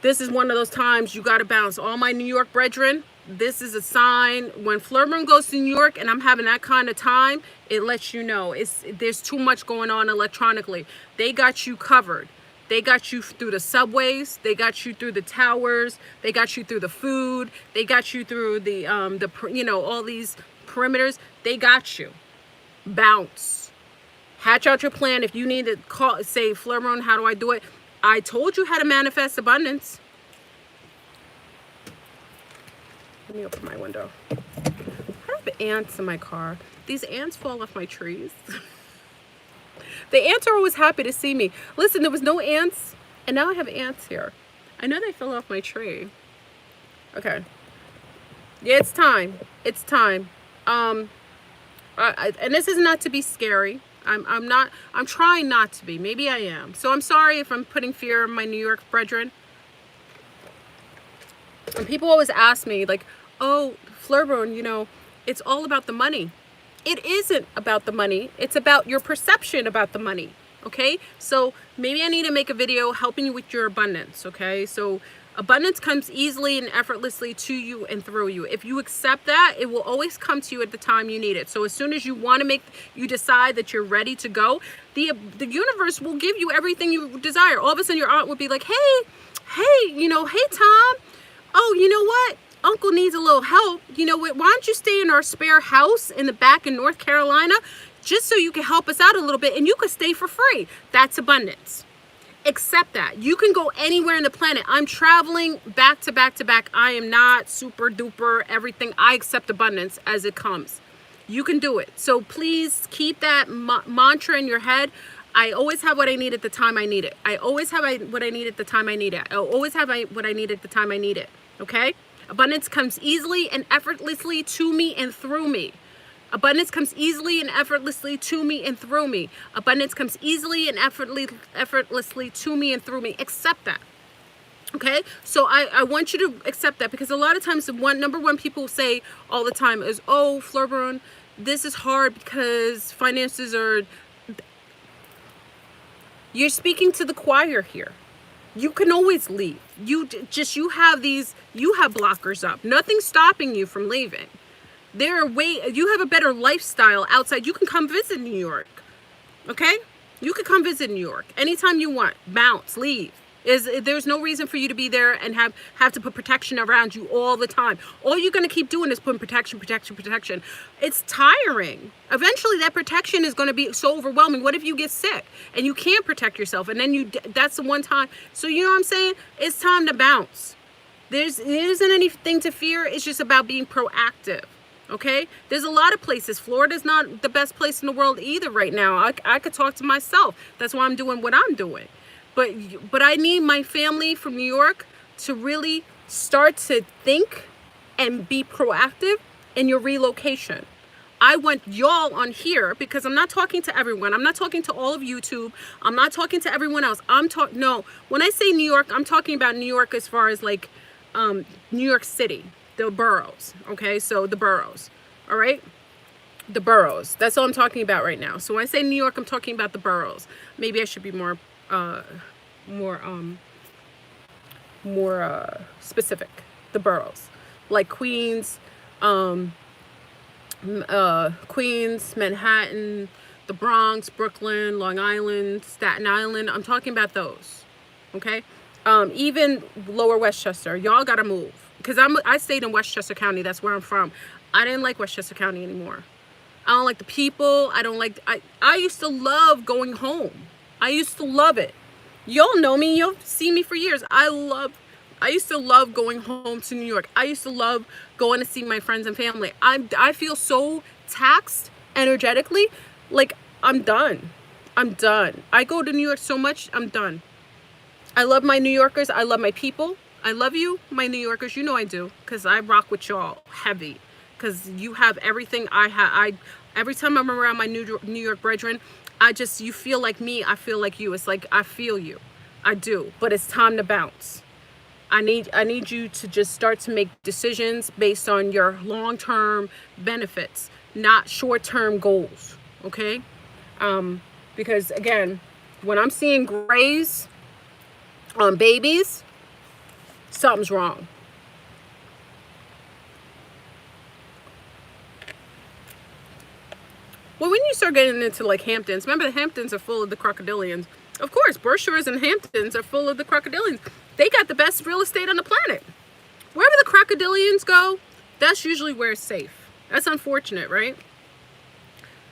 This is one of those times you got to bounce. All my New York brethren, this is a sign. When Flurman goes to New York and I'm having that kind of time, it lets you know there's too much going on electronically. They got you covered. They got you through the subways. They got you through the towers. They got you through the food. They got you through the all these perimeters. They got you. Bounce. Hatch out your plan. If you need to call, say, Flurman, how do I do it? I told you how to manifest abundance. Let me open my window. I have ants in my car. These ants fall off my trees. The ants are always happy to see me. Listen, there was no ants, and now I have ants here. I know they fell off my tree. Okay. Yeah, it's time. It's time. And this is not to be scary. I'm not. I'm trying not to be. Maybe I am. So I'm sorry if I'm putting fear in my New York brethren. And people always ask me like, "Oh, Flurburn, you know, it's all about the money." It isn't about the money. It's about your perception about the money. Okay? So maybe I need to make a video helping you with your abundance. Okay? So abundance comes easily and effortlessly to you and through you. If you accept that, it will always come to you at the time you need it. So as soon as you want to you decide that you're ready to go, the universe will give you everything you desire. All of a sudden your aunt would be like, hey, you know, hey, Tom. Oh, you know what? Uncle needs a little help. You know what? Why don't you stay in our spare house in the back in North Carolina just so you can help us out a little bit and you could stay for free. That's abundance. Accept that. You can go anywhere in the planet. I'm traveling back to back to back. I am not super duper everything. I accept abundance as it comes. You can do it. So please keep that mantra in your head. I always have what I need at the time I need it. I always have what I need at the time I need it. I always have what I need at the time I need it. Okay? Abundance comes easily and effortlessly to me and through me. Abundance comes easily and effortlessly to me and through me. Abundance comes easily and effortlessly to me and through me. Accept that. Okay? So I want you to accept that, because a lot of times number one people say all the time is, oh, Flurburn, this is hard because finances are... You're speaking to the choir here. You can always leave. You have blockers up. Nothing's stopping you from leaving. You have a better lifestyle outside. You can come visit New York. Okay? You can come visit New York anytime you want. Bounce, leave. There's no reason for you to be there and have to put protection around you all the time. All you're going to keep doing is putting protection. It's tiring. Eventually that protection is going to be so overwhelming. What if you get sick and you can't protect yourself, and then that's the one time. So you know what I'm saying? It's time to bounce. There isn't anything to fear. It's just about being proactive. Okay? There's a lot of places. Florida's not the best place in the world either right now. I could talk to myself. That's why I'm doing what I'm doing. But I need my family from New York to really start to think and be proactive in your relocation. I want y'all on here, because I'm not talking to everyone. I'm not talking to all of YouTube. I'm not talking to everyone else. No, when I say New York, I'm talking about New York as far as like New York City, the boroughs. Okay, so the boroughs. All right. The boroughs. That's all I'm talking about right now. So when I say New York, I'm talking about the boroughs. Maybe I should be more specific. The boroughs, like Queens, Manhattan, the Bronx, Brooklyn, Long Island, Staten Island. I'm talking about those. Okay. Even Lower Westchester. Y'all gotta move, because I stayed in Westchester County. That's where I'm from. I didn't like Westchester County anymore. I don't like the people. I used to love going home. I used to love it. Y'all know me. You'll see me for years. I used to love going home to New York. I used to love going to see my friends and family. I feel so taxed energetically. Like, I'm done. I go to New York so much. I'm done. I love my New Yorkers. I love my people. I love you, my New Yorkers. You know I do, because I rock with y'all heavy. Because you have everything I have. Every time I'm around my New York brethren, you feel like me. I feel like you. It's like I feel you. I do. But it's time to bounce. I need you to just start to make decisions based on your long-term benefits, not short-term goals. Okay? Because again, when I'm seeing grays on babies, something's wrong. Well, when you start getting into like Hamptons, remember the Hamptons are full of the crocodilians. Of course, Berkshires and Hamptons are full of the crocodilians. They got the best real estate on the planet. Wherever the crocodilians go, that's usually where it's safe. That's unfortunate, right?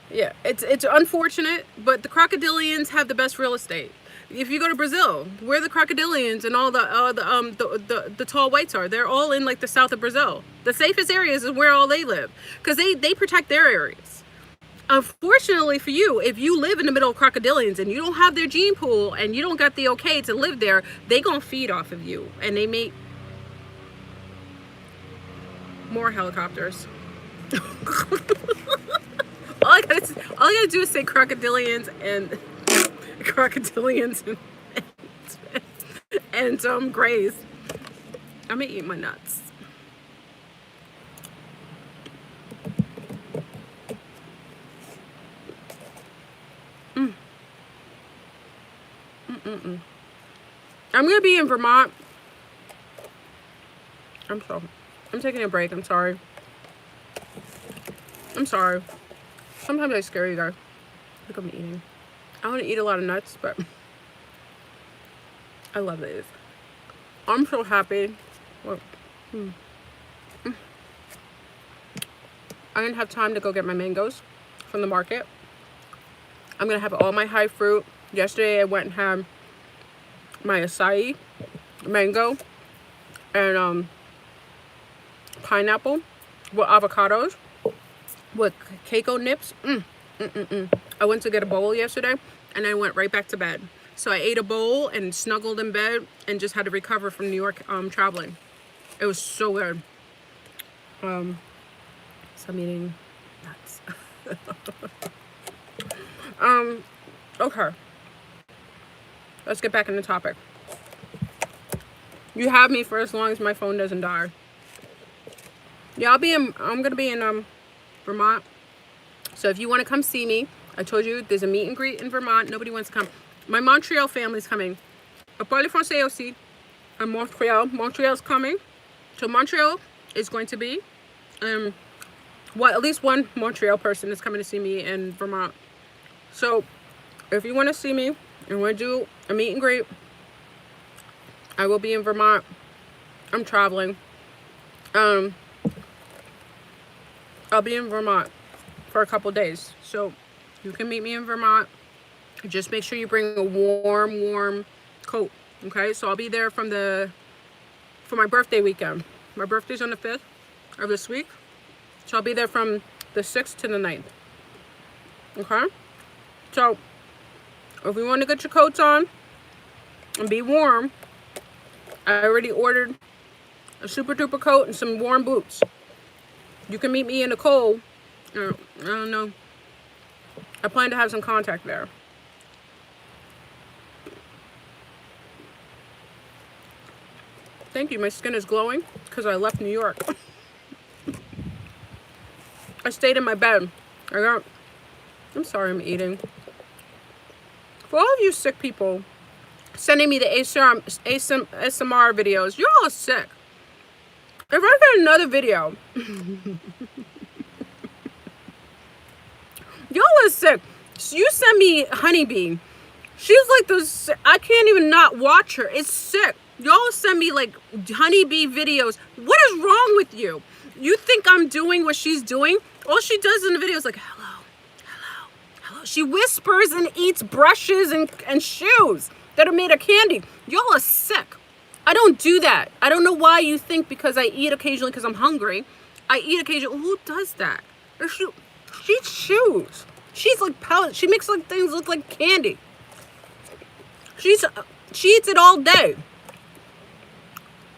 Yeah, it's unfortunate, but the crocodilians have the best real estate. If you go to Brazil, where the crocodilians and all the tall whites are, they're all in like the south of Brazil. The safest areas is where all they live, because they protect their areas. Unfortunately for you, if you live in the middle of crocodilians and you don't have their gene pool and you don't got the okay to live there, they gonna feed off of you, and they make more helicopters. I gotta do is say crocodilians and crocodilians and grays. I'm gonna eat my nuts. I'm gonna be in Vermont. I'm taking a break. I'm sorry. Sometimes I scare you guys. Look, I'm eating. I want to eat a lot of nuts, but I love these. I'm so happy. Well, I didn't have time to go get my mangoes from the market. I'm gonna have all my high fruit. Yesterday I went and had my acai mango and pineapple with avocados with cacao nips. I went to get a bowl yesterday and I went right back to bed. So I ate a bowl and snuggled in bed and just had to recover from New York traveling. It was so good. So I'm eating nuts. Okay. Let's get back in the topic. You have me for as long as my phone doesn't die. Yeah, I'm gonna be in Vermont. So if you want to come see me, I told you there's a meet and greet in Vermont. Nobody wants to come. My Montreal family's coming. Je parle français aussi. And Montreal's coming. So Montreal is going to be, at least one Montreal person is coming to see me in Vermont. So if you want to see me and want to do a meet and greet, I will be in Vermont. I'm traveling. I'll be in Vermont for a couple days. So you can meet me in Vermont. Just make sure you bring a warm coat. Okay, so I'll be there for my birthday weekend. My birthday's on the 5th of this week. So I'll be there from the 6th to the 9th. Okay? So if you want to get your coats on and be warm, I already ordered a super duper coat and some warm boots. You can meet me in the cold. I don't know. I plan to have some contact there. Thank you. My skin is glowing because I left New York. I stayed in my bed. I'm sorry I'm eating. For all of you sick people sending me the ASMR videos, you're all sick. If I get another video, y'all are sick. You send me Honeybee. She's like this. I can't even not watch her. It's sick. Y'all send me like Honeybee videos. What is wrong with you? You think I'm doing what she's doing? All she does in the video is like, hello, hello, hello. She whispers and eats brushes and shoes that are made of candy. Y'all are sick. I don't do that. I don't know why you think because I eat occasionally because I'm hungry. I eat occasionally. Who does that? She eats shoes. She's like pellets. She makes like things look like candy. She eats it all day.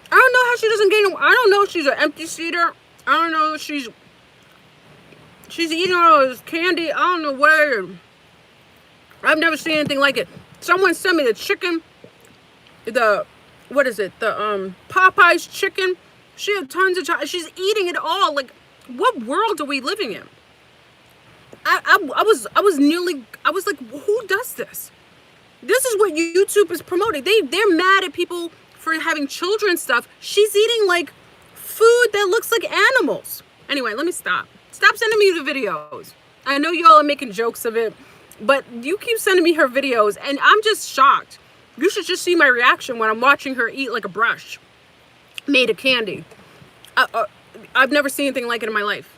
I don't know how she doesn't gain. I don't know if she's an empty seater. I don't know if she's eating all this candy. I don't know where. I've never seen anything like it. Someone sent me the chicken. What is it? The Popeye's chicken. She had tons of chocolate. She's eating it all. Like, what world are we living in? I was like, who does this? This is what YouTube is promoting. They're mad at people for having children stuff. She's eating like food that looks like animals. Anyway, let me stop. Stop sending me the videos. I know y'all are making jokes of it, but you keep sending me her videos and I'm just shocked. You should just see my reaction when I'm watching her eat like a brush made of candy. I've never seen anything like it in my life.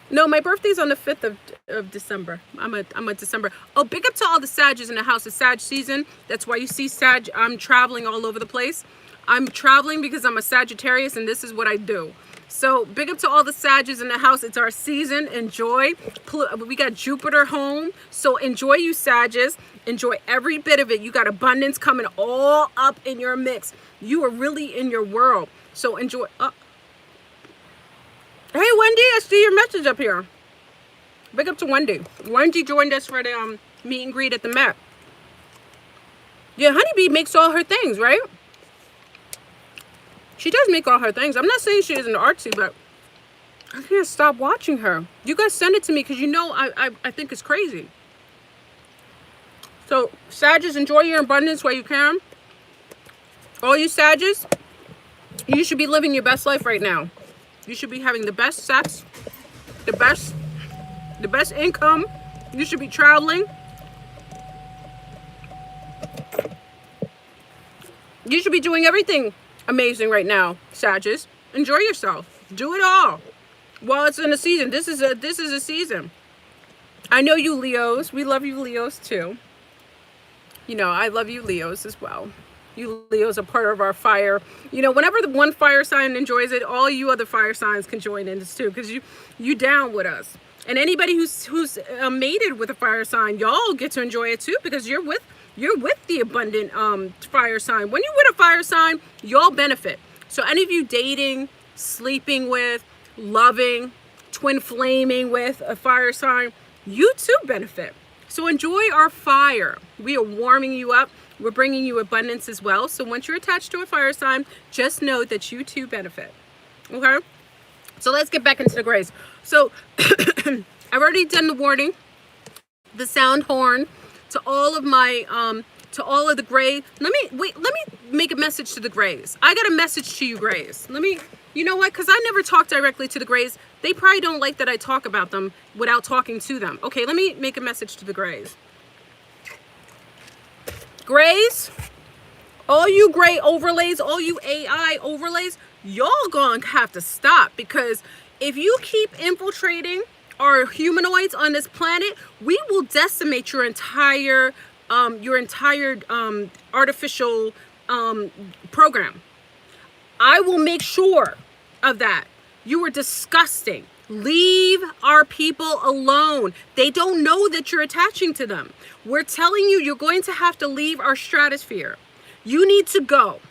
No, my birthday's on the 5th of December. I'm a December. Oh, big up to all the Sages in the house. It's Sag season. That's why you see Sag. I'm traveling all over the place. I'm traveling because I'm a Sagittarius and this is what I do. So big up to all the Sages in the house. It's our season. Enjoy. We got Jupiter home. So enjoy, you Sages. Enjoy every bit of it. You got abundance coming all up in your mix. You are really in your world. So enjoy. Hey, Wendy, I see your message up here. Big up to Wendy. Wendy joined us for the meet and greet at the Met. Yeah, Honeybee makes all her things, right? She does make all her things. I'm not saying she isn't artsy, but I can't stop watching her. You guys send it to me because you know I think it's crazy. So, Sages, enjoy your abundance while you can. All you Sages, you should be living your best life right now. You should be having the best sex, the best income. You should be traveling. You should be doing everything amazing right now, Sages. Enjoy yourself. Do it all while it's in a season. This is a season. I know you Leos. We love you Leos too. You know, I love you Leos as well. You Leos are part of our fire. You know, whenever the one fire sign enjoys it, all you other fire signs can join in this too, because you down with us. And anybody who's mated with a fire sign, y'all get to enjoy it too, because you're with the abundant fire sign. When you're with a fire sign, y'all benefit. So any of you dating, sleeping with, loving, twin flaming with a fire sign, you too benefit. So enjoy our fire. We are warming you up. We're bringing you abundance as well. So once you're attached to a fire sign, just know that you too benefit. Okay? So let's get back into the grays. So I've already done the warning, the sound horn to all of my to all of the gray. Let me make a message to the grays. I got a message to you grays. You know what? Because I never talk directly to the grays. They probably don't like that I talk about them without talking to them. Okay, let me make a message to the grays. Grays, all you gray overlays, all you AI overlays, y'all gonna have to stop, because if you keep infiltrating our humanoids on this planet, we will decimate your entire artificial program. I will make sure of that. You are disgusting. Leave our people alone. They don't know that you're attaching to them. We're telling you, you're going to have to leave our stratosphere. You need to go,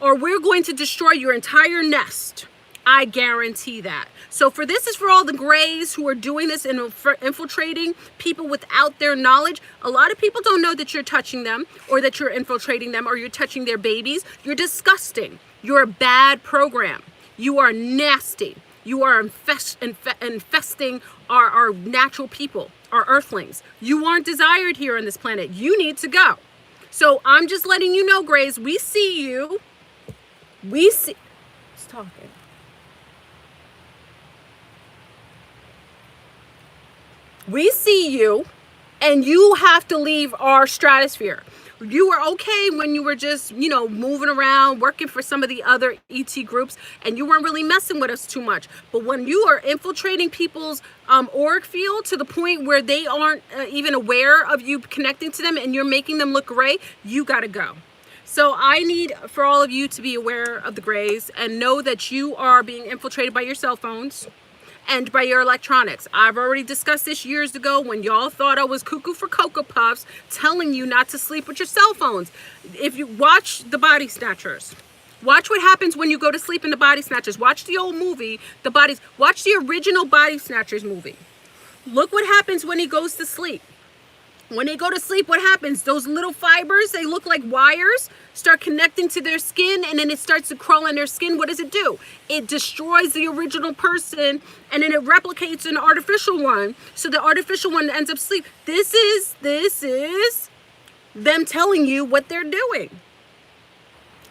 or we're going to destroy your entire nest. I guarantee that. So this is for all the grays who are doing this and infiltrating people without their knowledge. A lot of people don't know that you're touching them, or that you're infiltrating them, or you're touching their babies. You're disgusting. You're a bad program. You are nasty. You are infesting our natural people, our earthlings. You aren't desired here on this planet. You need to go. So I'm just letting you know, grays, we see you. We see... It's talking. We see you, and you have to leave our stratosphere. You were okay when you were just, moving around, working for some of the other ET groups, and you weren't really messing with us too much. But when you are infiltrating people's auric field to the point where they aren't even aware of you connecting to them, and you're making them look gray, you got to go. So I need for all of you to be aware of the grays and know that you are being infiltrated by your cell phones and by your electronics. I've already discussed this years ago when y'all thought I was cuckoo for Cocoa Puffs telling you not to sleep with your cell phones. If you watch The Body Snatchers, watch what happens when you go to sleep in The Body Snatchers. Watch the old movie, watch the original Body Snatchers movie. Look what happens when he goes to sleep. When they go to sleep, what happens? Those little fibers, they look like wires, start connecting to their skin, and then it starts to crawl on their skin. What does it do? It destroys the original person, and then it replicates an artificial one. So the artificial one ends up asleep. This is them telling you what they're doing.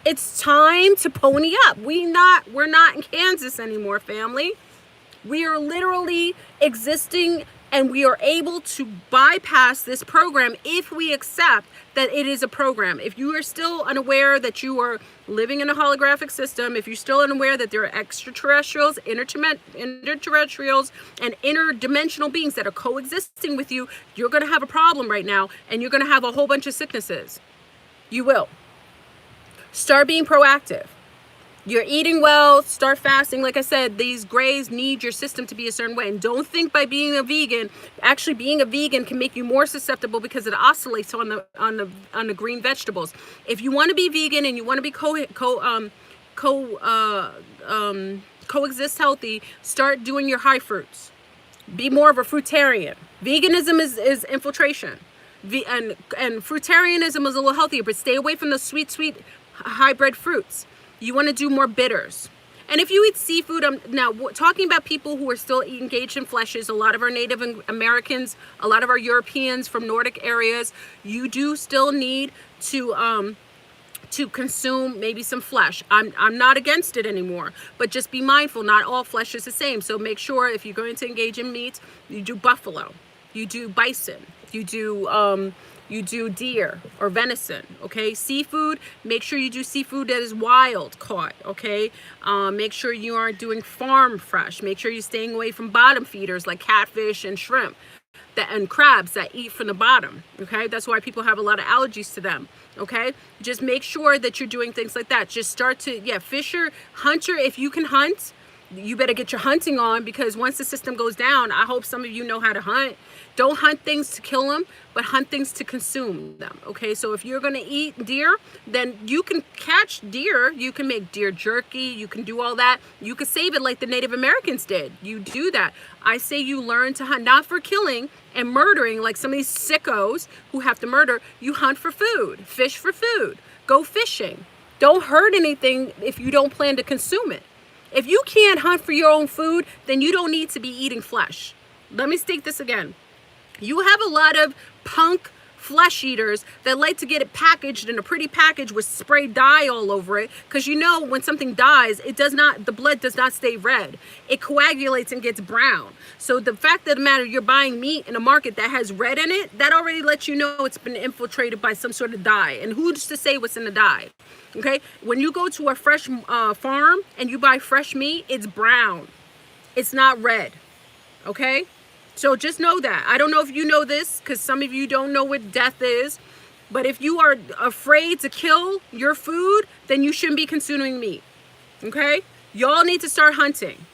It's time to pony up. We're not in Kansas anymore, family. We are literally existing, and we are able to bypass this program if we accept that it is a program. If you are still unaware that you are living in a holographic system, if you're still unaware that there are extraterrestrials, interterrestrials, and interdimensional beings that are coexisting with you, you're going to have a problem right now, and you're going to have a whole bunch of sicknesses. You will. Start being proactive. You're eating well, start fasting. Like I said, these grays need your system to be a certain way. And don't think by being a vegan, actually being a vegan can make you more susceptible because it oscillates on the green vegetables. If you want to be vegan and you want to be coexist healthy, start doing your high fruits. Be more of a fruitarian. Veganism is infiltration. And fruitarianism is a little healthier, but stay away from the sweet hybrid fruits. You want to do more bitters. And if you eat seafood, now talking about people who are still engaged in fleshes, a lot of our Native Americans, a lot of our Europeans from Nordic areas, you do still need to consume maybe some flesh. I'm not against it anymore, but just be mindful, not all flesh is the same. So make sure if you're going to engage in meat, you do buffalo, you do bison, you do deer or venison, okay? Seafood, make sure you do seafood that is wild caught, okay? Make sure you aren't doing farm fresh. Make sure you're staying away from bottom feeders like catfish and shrimp and crabs that eat from the bottom, okay? That's why people have a lot of allergies to them, okay? Just make sure that you're doing things like that. Just start to, fisher, hunter, if you can hunt, you better get your hunting on, because once the system goes down, I hope some of you know how to hunt. Don't hunt things to kill them, but hunt things to consume them, okay? So if you're gonna eat deer, then you can catch deer, you can make deer jerky, you can do all that. You can save it like the Native Americans did. You do that. I say you learn to hunt, not for killing and murdering like some of these sickos who have to murder. You hunt for food, fish for food, go fishing. Don't hurt anything if you don't plan to consume it. If you can't hunt for your own food, then you don't need to be eating flesh. Let me state this again. You have a lot of punk flesh eaters that like to get it packaged in a pretty package with spray dye all over it, because you know when something dies, the blood does not stay red. It coagulates and gets brown. So the fact of the matter, you're buying meat in a market that has red in it, that already lets you know it's been infiltrated by some sort of dye. And who's to say what's in the dye? Okay, when you go to a fresh farm and you buy fresh meat, it's brown. It's not red. Okay? So just know that. I don't know if you know this, because some of you don't know what death is, but if you are afraid to kill your food, then you shouldn't be consuming meat. Okay? Y'all need to start hunting.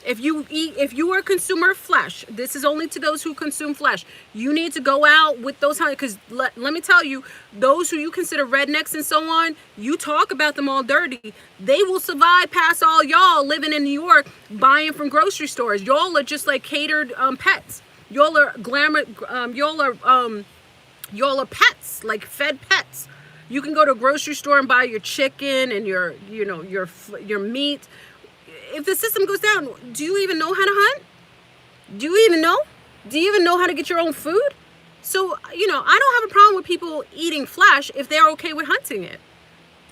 If you are a consumer of flesh, this is only to those who consume flesh. You need to go out with those hunters, because let me tell you, those who you consider rednecks and so on, you talk about them all dirty. They will survive past all y'all living in New York, buying from grocery stores. Y'all are just like catered pets. Y'all are glamour. Y'all are pets, like fed pets. You can go to a grocery store and buy your chicken and your meat. If the system goes down, do you even know how to hunt? Do you even know? Do you even know how to get your own food? So, I don't have a problem with people eating flesh if they're okay with hunting it.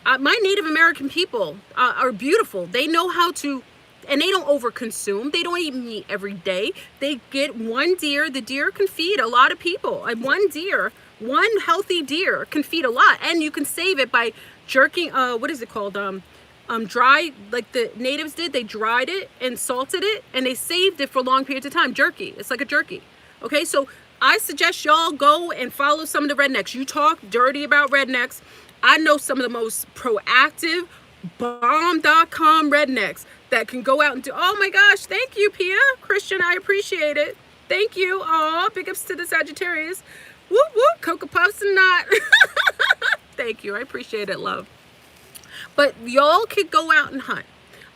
My Native American people are beautiful. They know how to, and they don't overconsume. They don't eat meat every day. They get one deer. The deer can feed a lot of people. One healthy deer can feed a lot. And you can save it by jerking, what is it called? Dry, like the natives did. They dried it and salted it, and they saved it for long periods of time. Jerky. It's like a jerky. Okay, so I suggest y'all go and follow some of the rednecks. You talk dirty about rednecks. I know some of the most proactive bomb.com rednecks that can go out and do, oh my gosh, thank you, Pia. Christian, I appreciate it. Thank you. Aw, big ups to the Sagittarius. Whoop, whoop, Cocoa Puffs and not. Thank you. I appreciate it, love. But y'all could go out and hunt.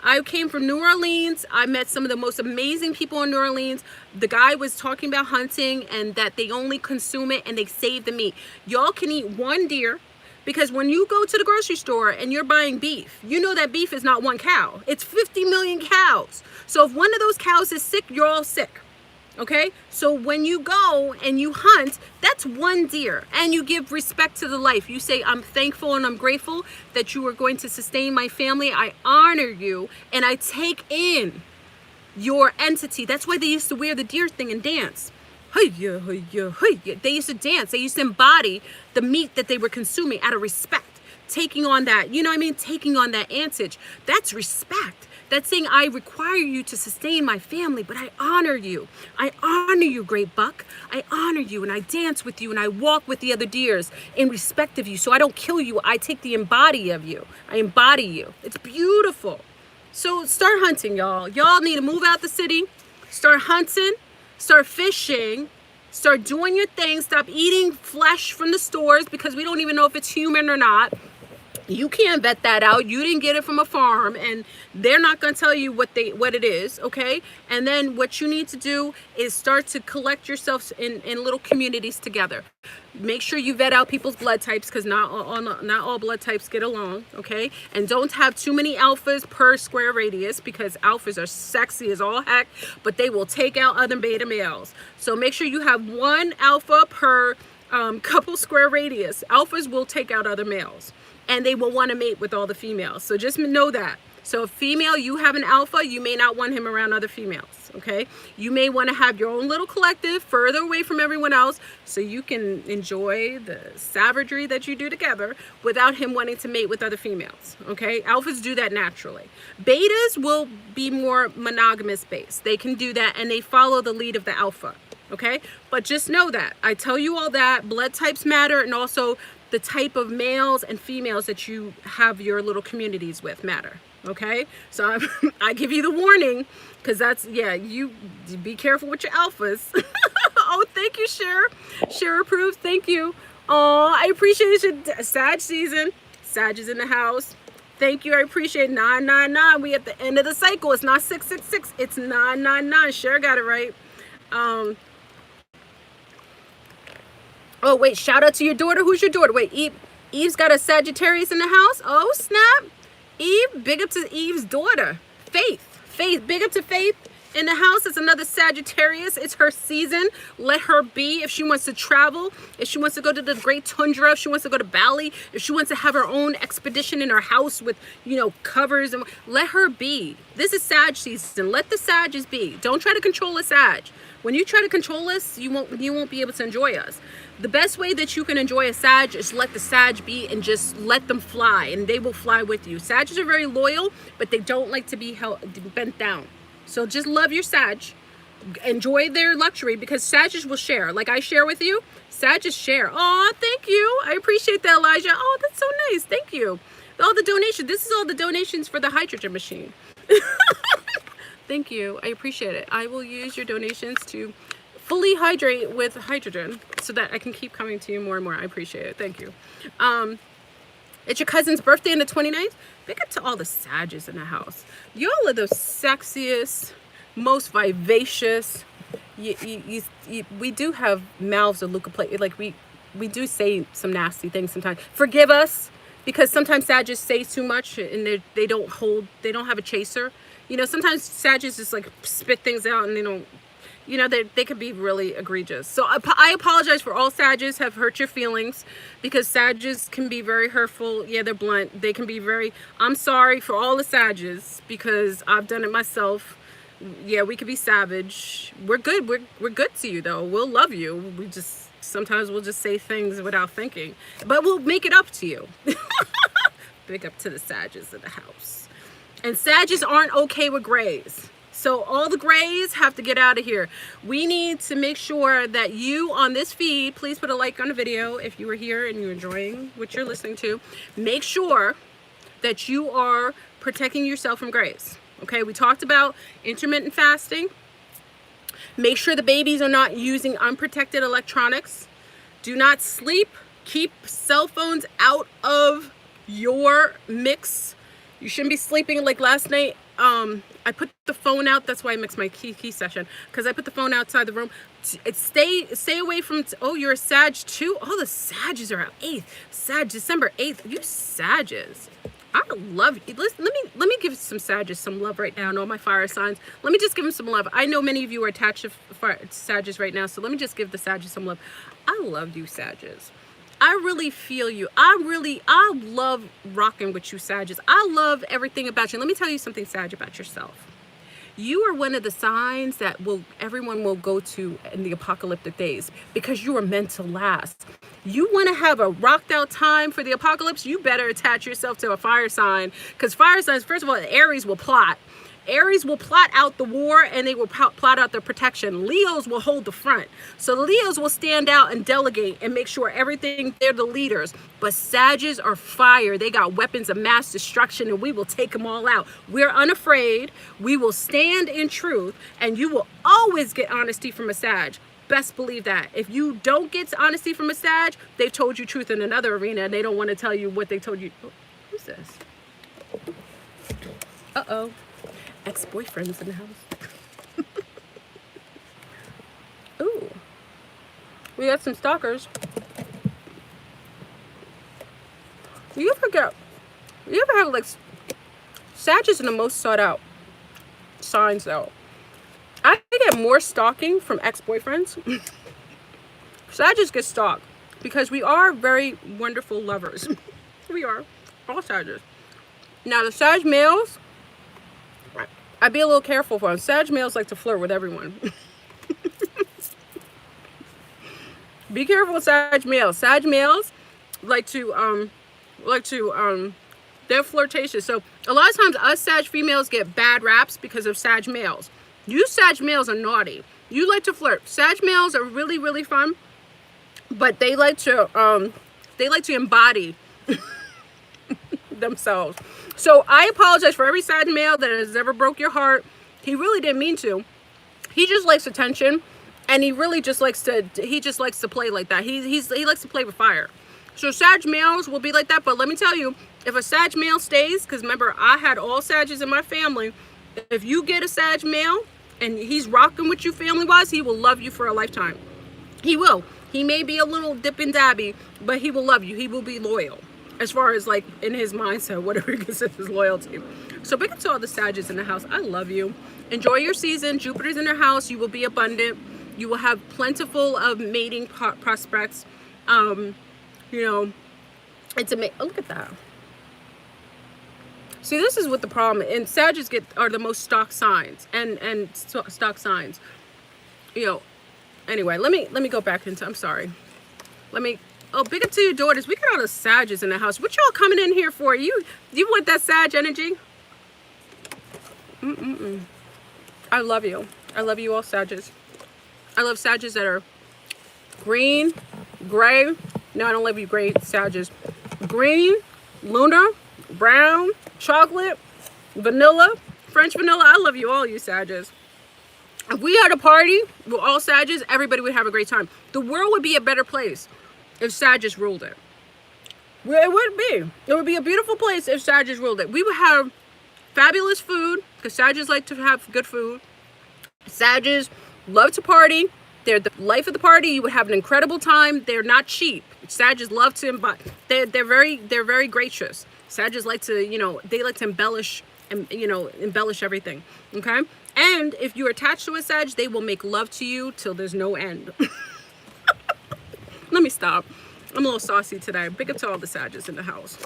I came from New Orleans. I met some of the most amazing people in New Orleans. The guy was talking about hunting and that they only consume it and they save the meat. Y'all can eat one deer, because when you go to the grocery store and you're buying beef, you know that beef is not one cow. It's 50 million cows. So if one of those cows is sick, you're all sick. Okay, so when you go and you hunt, that's one deer, and you give respect to the life. You say, I'm thankful and I'm grateful that you are going to sustain my family. I honor you, and I take in your entity. That's why they used to wear the deer thing and dance. Hey-ya, hey-ya, hey-ya. They used to dance. They used to embody the meat that they were consuming out of respect, taking on that, taking on that antage. That's respect. That's saying, I require you to sustain my family, but I honor you. I honor you, great buck. I honor you, and I dance with you, and I walk with the other deers in respect of you. So I don't kill you. I take the embody of you. I embody you. It's beautiful. So start hunting, y'all. Y'all need to move out the city. Start hunting. Start fishing. Start doing your thing. Stop eating flesh from the stores, because we don't even know if it's human or not. You can't vet that out. You didn't get it from a farm, and they're not going to tell you what it is, okay? And then what you need to do is start to collect yourselves in little communities together. Make sure you vet out people's blood types, because not all blood types get along, okay? And don't have too many alphas per square radius, because alphas are sexy as all heck, but they will take out other beta males. So make sure you have one alpha per couple square radius. Alphas will take out other males, and they will want to mate with all the females. So just know that. So a female, you have an alpha, you may not want him around other females, okay? You may want to have your own little collective further away from everyone else, so you can enjoy the savagery that you do together without him wanting to mate with other females, okay? Alphas do that naturally. Betas will be more monogamous based. They can do that, and they follow the lead of the alpha, okay? But just know that. I tell you all that. Blood types matter, and also the type of males and females that you have your little communities with matter, okay? So I give you the warning, because that's, yeah, you be careful with your alphas. Oh, thank you, Cher. Cher approves. Thank you. Oh, I appreciate your Sag season. Sag is in the house. Thank you. I appreciate 999. We at the end of the cycle. It's not 666. It's 999. Cher got it right. Oh, wait, shout out to your daughter. Who's your daughter? Wait, Eve's got a Sagittarius in the house. Oh, snap. Eve, big up to Eve's daughter. Faith, big up to Faith in the house. It's another Sagittarius. It's her season. Let her be. If she wants to travel, if she wants to go to the Great Tundra, if she wants to go to Bali, if she wants to have her own expedition in her house with, covers, and let her be. This is Sag season. Let the Sages be. Don't try to control a Sag. When you try to control us, you won't be able to enjoy us. The best way that you can enjoy a Sag is let the Sag be and just let them fly, and they will fly with you. Sages are very loyal, but they don't like to be bent down. So just love your Sag. Enjoy their luxury, because Sages will share. Like I share with you, Sages share. Oh, thank you. I appreciate that, Elijah. Oh, that's so nice. Thank you. All the donations. This is all the donations for the hydrogen machine. Thank you. I appreciate it. I will use your donations to fully hydrate with hydrogen so that I can keep coming to you more and more. I appreciate it. Thank you. It's your cousin's birthday on the 29th. Big up to all the Sages in the house. Y'all are the sexiest, most vivacious. We do have mouths of leukoplate. Like we do say some nasty things sometimes. Forgive us, because sometimes Sages say too much and they don't have a chaser. Sometimes Sages just like spit things out, and they don't, they could be really egregious. So I apologize for all Sages have hurt your feelings, because Sages can be very hurtful. Yeah, they're blunt. They can be I'm sorry for all the Sages, because I've done it myself. Yeah, we could be savage. We're good. We're good to you, though. We'll love you. Sometimes we'll just say things without thinking, but we'll make it up to you. Big up to the Sages in the house. And Sages aren't okay with grays. So all the grays have to get out of here. We need to make sure that you on this feed, please put a like on the video if you are here and you're enjoying what you're listening to. Make sure that you are protecting yourself from grays. Okay, we talked about intermittent fasting. Make sure the babies are not using unprotected electronics. Do not sleep. Keep cell phones out of your mix. You shouldn't be sleeping. Like last night, I put the phone out. That's why I mixed my key session, because I put the phone outside the room. Stay away from. Oh, you're a Sag too. Oh, the Sages are at 8th. Sag, December 8th. You Sages. I love you. Listen, let me give some Sages some love right now, and all my fire signs. Let me just give them some love. I know many of you are attached to Sages right now, so let me just give the Sages some love. I love you, Sages. I really feel you. I love rocking with you, Sages. I love everything about you. Let me tell you something, Sag, about yourself. You are one of the signs that everyone will go to in the apocalyptic days, because you are meant to last. You want to have a rocked out time for the apocalypse, you better attach yourself to a fire sign, because fire signs, first of all, Aries will plot. Aries will plot out the war, and they will plot out the protection. Leos will hold the front. So the Leos will stand out and delegate and make sure everything, they're the leaders. But Sages are fire. They got weapons of mass destruction, and we will take them all out. We're unafraid. We will stand in truth, and you will always get honesty from a Sag. Best believe that. If you don't get honesty from a Sag, they've told you truth in another arena, and they don't want to tell you what they told you. Who's this? Uh-oh. Ex-boyfriend's in the house. Ooh. We got some stalkers. You ever have like, Sag is the most sought out signs though. I get more stalking from ex-boyfriends. Sages get stalked because we are very wonderful lovers. We are. All Sages. Now the Sag males, I'd be a little careful for them. Sag males like to flirt with everyone. Be careful with Sag males. Sag males they're flirtatious. So a lot of times us Sag females get bad raps because of Sag males. You Sag males are naughty. You like to flirt. Sag males are really, really fun, but they like to embody themselves. So I apologize for every Sag male that has ever broke your heart. He really didn't mean to. He just likes attention, and he really just likes to play like that. He likes to play with fire. So Sag males will be like that, but let me tell you, if a Sag male stays, because remember I had all Sages in my family, if you get a Sag male and he's rocking with you family-wise, he will love you for a lifetime. He will. He may be a little dip and dabby, but he will love you. He will be loyal. As far as like in his mindset, whatever he considers loyalty. So big up to all the Sages in the house. I love you. Enjoy your season. Jupiter's in your house. You will be abundant. You will have plentiful of mating prospects. You know, it's amazing. Oh, look at that. See, this is what the problem, and Sages are the most stock signs and stock signs. You know, anyway, let me go back into, I'm sorry. Oh, big up to your daughters. We got all the Sages in the house. What y'all coming in here for? You want that Sag energy? I love you. I love you all Sages. I love Sages that are green, gray. No, I don't love you gray Sages. Green, lunar, brown, chocolate, vanilla, French vanilla. I love you all, you Sages. If we had a party with all Sages, everybody would have a great time. The world would be a better place if Sages ruled it. It would be. It would be a beautiful place if Sages ruled it. We would have fabulous food, because Sages like to have good food. Sages love to party. They're the life of the party. You would have an incredible time. They're not cheap. Sages love to embody. They're very gracious. Sages like to, they like to embellish and, embellish everything. Okay? And if you're attached to a Sag, they will make love to you till there's no end. Let me stop. I'm a little saucy today. Big up to all the Sages in the house.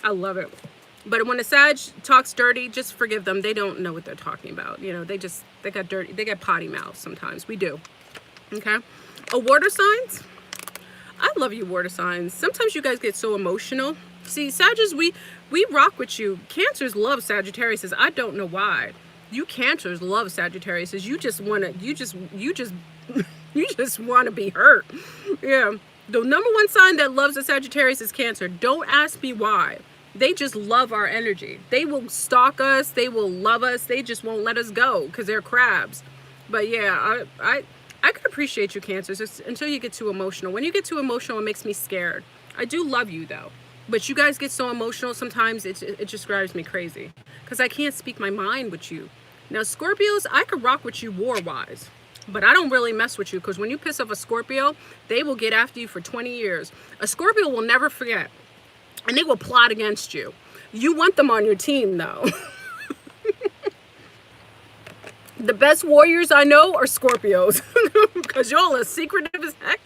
I love it. But when a Sag talks dirty, just forgive them. They don't know what they're talking about. They got dirty. They got potty mouths sometimes. We do. Okay? Water signs. I love you water signs. Sometimes you guys get so emotional. See, Sages, we rock with you. Cancers love Sagittarius. I don't know why. You Cancers love Sagittarius. You just want to be hurt. Yeah. The number one sign that loves a Sagittarius is Cancer. Don't ask me why. They just love our energy. They will stalk us. They will love us. They just won't let us go because they're crabs. But yeah, I could appreciate you Cancers until you get too emotional. When you get too emotional, it makes me scared. I do love you though. But you guys get so emotional sometimes, it just drives me crazy. Because I can't speak my mind with you. Now, Scorpios, I could rock with you war-wise. But I don't really mess with you. Because when you piss off a Scorpio, they will get after you for 20 years. A Scorpio will never forget. And they will plot against you. You want them on your team, though. The best warriors I know are Scorpios. Because y'all are secretive as heck.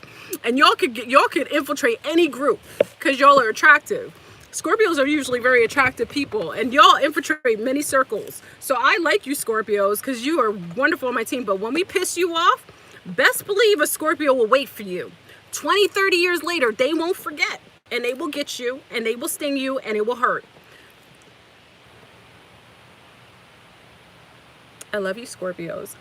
And y'all could infiltrate any group. Because y'all are attractive. Scorpios are usually very attractive people, and y'all infiltrate many circles. So I like you Scorpios because you are wonderful on my team. But when we piss you off, best believe a Scorpio will wait for you. 20, 30 years later, they won't forget, and they will get you, and they will sting you, and it will hurt. I love you Scorpios.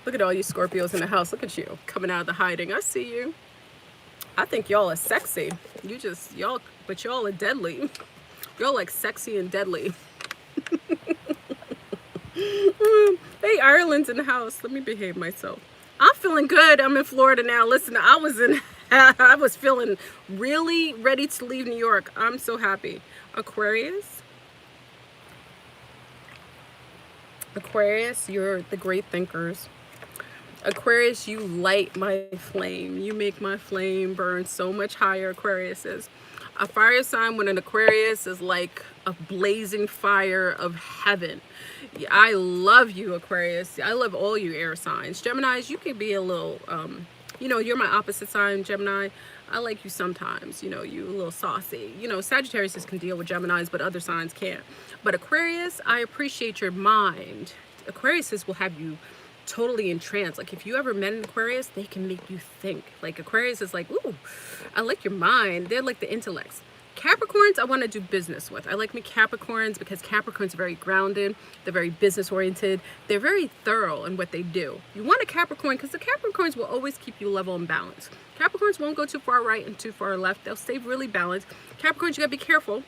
Look at all you Scorpios in the house. Look at you coming out of the hiding. I see you. I think y'all are sexy. But y'all are deadly. Y'all like sexy and deadly. Hey, Ireland's in the house. Let me behave myself. I'm feeling good. I'm in Florida now. Listen, I was feeling really ready to leave New York. I'm so happy. Aquarius, you're the great thinkers. Aquarius, you light my flame. You make my flame burn so much higher, Aquarius is. A fire sign with an Aquarius is like a blazing fire of heaven. I love you, Aquarius. I love all you air signs. Geminis, you can be a little, you're my opposite sign, Gemini. I like you sometimes, you a little saucy. Sagittarius can deal with Geminis, but other signs can't. But Aquarius, I appreciate your mind. Aquarius will have you totally entranced. Like if you ever met an Aquarius, they can make you think. Like Aquarius is like, ooh, I like your mind. They're like the intellects. Capricorns, I want to do business with. I like me Capricorns because Capricorns are very grounded. They're very business oriented. They're very thorough in what they do. You want a Capricorn because the Capricorns will always keep you level and balanced. Capricorns won't go too far right and too far left. They'll stay really balanced. Capricorns, you got to be careful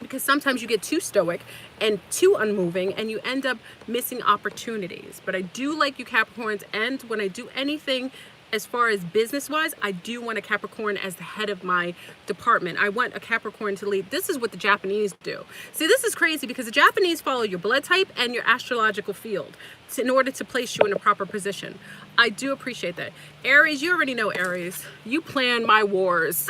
because sometimes you get too stoic and too unmoving and you end up missing opportunities. But I do like you Capricorns, and when I do anything as far as business wise, I do want a Capricorn as the head of my department. I want a Capricorn to lead. This is what the Japanese do. See, this is crazy because the Japanese follow your blood type and your astrological field in order to place you in a proper position. I do appreciate that. Aries, you already know Aries. You plan my wars.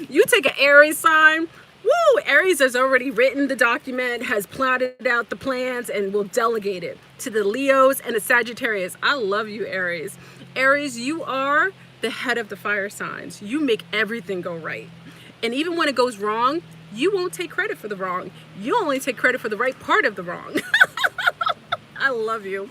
You take an Aries sign. Woo! Aries has already written the document, has plotted out the plans, and will delegate it to the Leos and the Sagittarius. I love you, Aries. Aries, you are the head of the fire signs. You make everything go right. And even when it goes wrong, you won't take credit for the wrong. You only take credit for the right part of the wrong. I love you.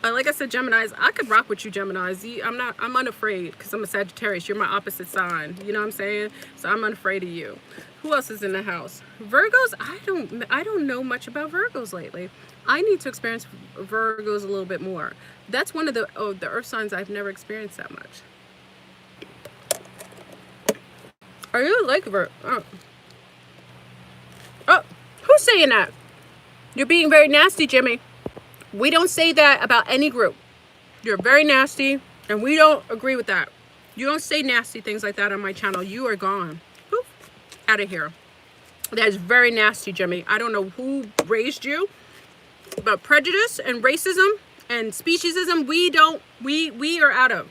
Like I said, Geminis, I could rock with you, Geminis. I'm unafraid because I'm a Sagittarius. You're my opposite sign. You know what I'm saying? So I'm unafraid of you. Who else is in the house? Virgos, I don't know much about Virgos lately. I need to experience Virgos a little bit more. That's one of the earth signs I've never experienced that much. Are you like Virgo? Oh, who's saying that? You're being very nasty, Jimmy. We don't say that about any group. You're very nasty, and we don't agree with that. You don't say nasty things like that on my channel. You are gone. Poof. Out of here. That is very nasty, Jimmy. I don't know who raised you, but prejudice and racism and speciesism, we are out of.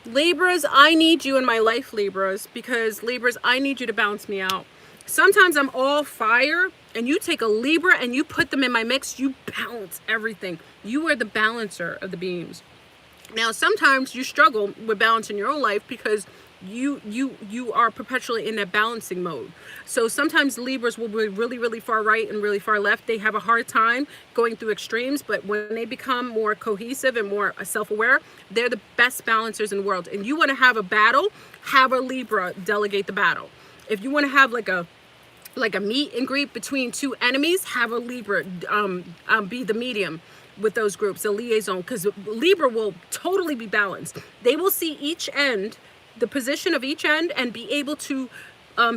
Libras, I need you in my life, Libras, because Libras, I need you to balance me out. Sometimes I'm all fire, and you take a Libra and you put them in my mix, you balance everything. You are the balancer of the beams. Now, sometimes you struggle with balance in your own life because you are perpetually in that balancing mode. So sometimes Libras will be really, really far right and really far left. They have a hard time going through extremes, but when they become more cohesive and more self-aware, they're the best balancers in the world. And you want to have a battle, have a Libra delegate the battle. If you want to have like a meet and greet between two enemies, have a Libra be the medium with those groups, a liaison, because Libra will totally be balanced. They will see each end, the position of each end, and be able to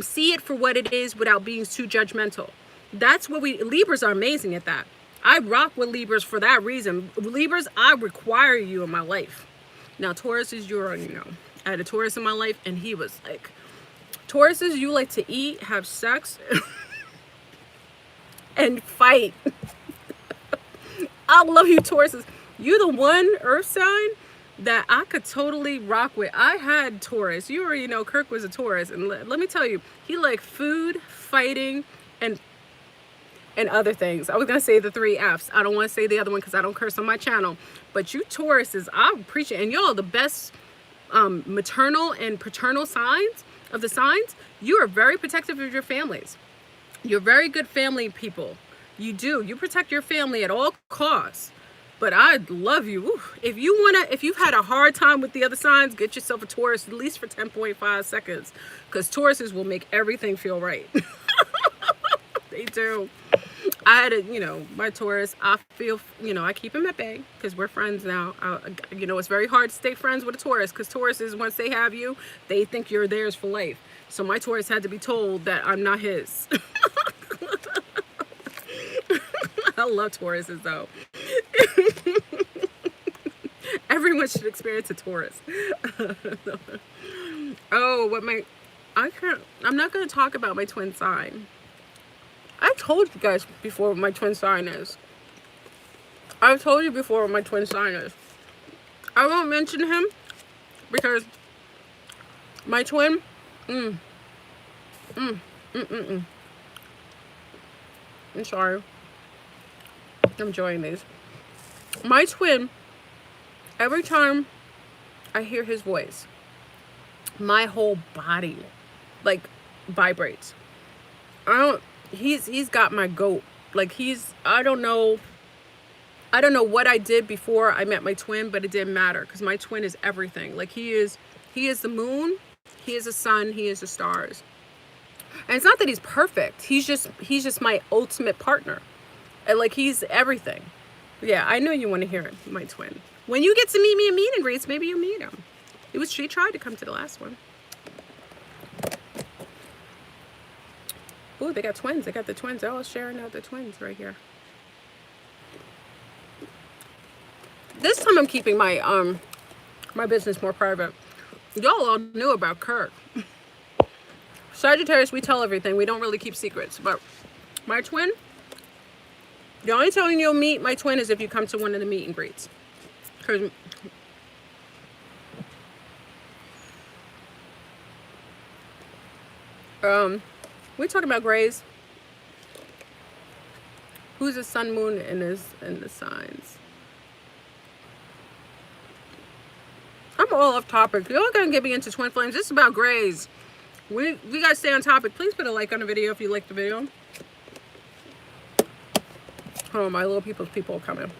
see it for what it is without being too judgmental. That's what Libras are amazing at that. I rock with Libras for that reason. Libras, I require you in my life. Now, Taurus is your, I had a Taurus in my life, and he was like, Tauruses, you like to eat, have sex, and fight. I love you, Tauruses. You're the one earth sign that I could totally rock with. I had Taurus. You already know Kirk was a Taurus. And let me tell you, he liked food, fighting, and other things. I was going to say the 3 Fs. I don't want to say the other one because I don't curse on my channel. But you Tauruses, I appreciate it. And y'all the best maternal and paternal signs of the signs. You are very protective of your families. You're very good family people. You do. You protect your family at all costs. But I love you. Oof. If you've had a hard time with the other signs, get yourself a Taurus at least for 10.5 seconds. Because Tauruses will make everything feel right. They do. I had my Taurus, I feel, I keep him at bay because we're friends now. It's very hard to stay friends with a Taurus because Tauruses, once they have you, they think you're theirs for life. So my Taurus had to be told that I'm not his. I love Tauruses though. Everyone should experience a Taurus. Oh, I'm not going to talk about my twin sign. I told you guys before what my twin sign is. I've told you before what my twin sign is. I won't mention him because my twin, I'm sorry. I'm enjoying these. My twin, every time I hear his voice, my whole body like vibrates. He's got my goat. Like I don't know what I did before I met my twin, but it didn't matter because my twin is everything. Like he is the moon, he is the sun, he is the stars. And it's not that he's perfect. He's just my ultimate partner. And like he's everything. Yeah, I know you want to hear it, my twin. When you get to meet me in meet and greets, maybe you meet him. She tried to come to the last one. Ooh, they got twins. They got the twins. They're all sharing out the twins right here. This time I'm keeping my my business more private. Y'all all knew about Kirk. Sagittarius, we tell everything. We don't really keep secrets. But my twin, the only time you'll meet my twin is if you come to one of the meet and greets. Because we talking about grays. Who's the sun, moon in the signs? I'm all off topic. Y'all gonna get me into twin flames. This is about grays. We gotta stay on topic. Please put a like on the video if you like the video. Oh, my little people are coming.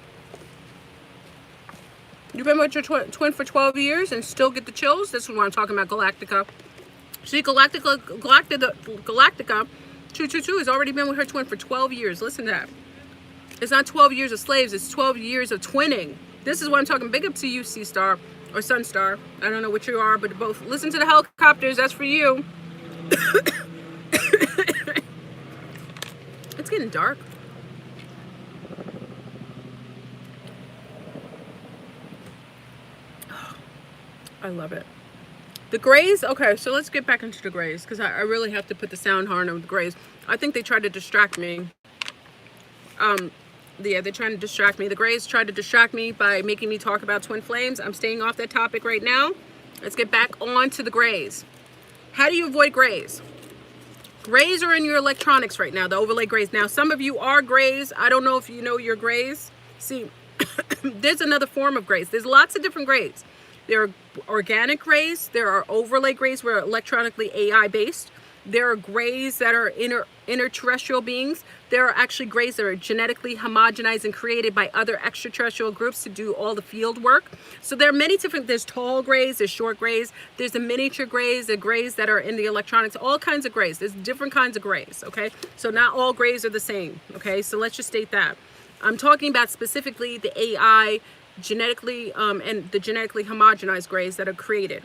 You've been with your twin for 12 years and still get the chills? This is what I'm talking about, Galactica. See, Galactica 222 has already been with her twin for 12 years. Listen to that. It's not 12 years of slaves. It's 12 years of twinning. This is what I'm talking. Big up to you, Sea Star or Sun Star. I don't know what you are, but both. Listen to the helicopters. That's for you. It's getting dark. I love it. The grays, okay, so let's get back into the grays because I really have to put the sound horn on the grays. I think they tried to distract me. Yeah, they're trying to distract me. The grays tried to distract me by making me talk about twin flames. I'm staying off that topic right now. Let's get back on to the grays. How do you avoid grays? Grays are in your electronics right now, the overlay grays. Now, some of you are grays. I don't know if you know your grays. See, there's another form of grays. There's lots of different grays. There are organic grays. There are overlay grays where electronically AI based. There are grays that are interterrestrial beings. There are actually grays that are genetically homogenized and created by other extraterrestrial groups to do all the field work. So there are many different, there's tall grays, there's short grays, there's the miniature grays, the grays that are in the electronics, all kinds of grays. There's different kinds of grays, okay? So not all grays are the same, okay? So let's just state that. I'm talking about specifically the AI genetically and the genetically homogenized grays that are created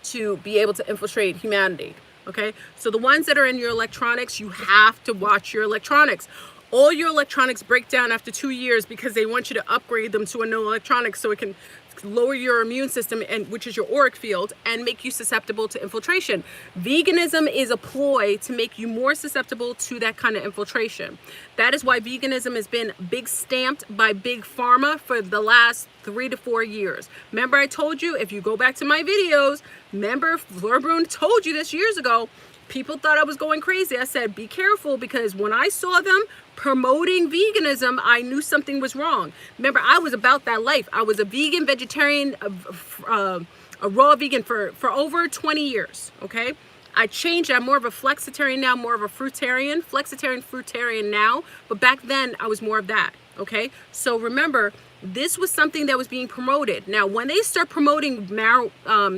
to be able to infiltrate humanity. Okay, so the ones that are in your electronics, you have to watch your electronics. All your electronics break down after 2 years because they want you to upgrade them to a new electronic so it can lower your immune system, and which is your auric field, and make you susceptible to infiltration. Veganism is a ploy to make you more susceptible to that kind of infiltration. That is why veganism has been big stamped by big pharma for the last 3 to 4 years. Remember I told you, if you go back to my videos, remember Fleur Brune told you this years ago, people thought I was going crazy. I said, be careful, because when I saw them promoting veganism, I knew something was wrong. Remember, I was about that life. I was a vegan, vegetarian, a raw vegan for over 20 years, okay? I changed. I'm more of a flexitarian now, more of a fruitarian. Flexitarian, fruitarian now. But back then, I was more of that, okay? So remember, this was something that was being promoted. Now, when they start promoting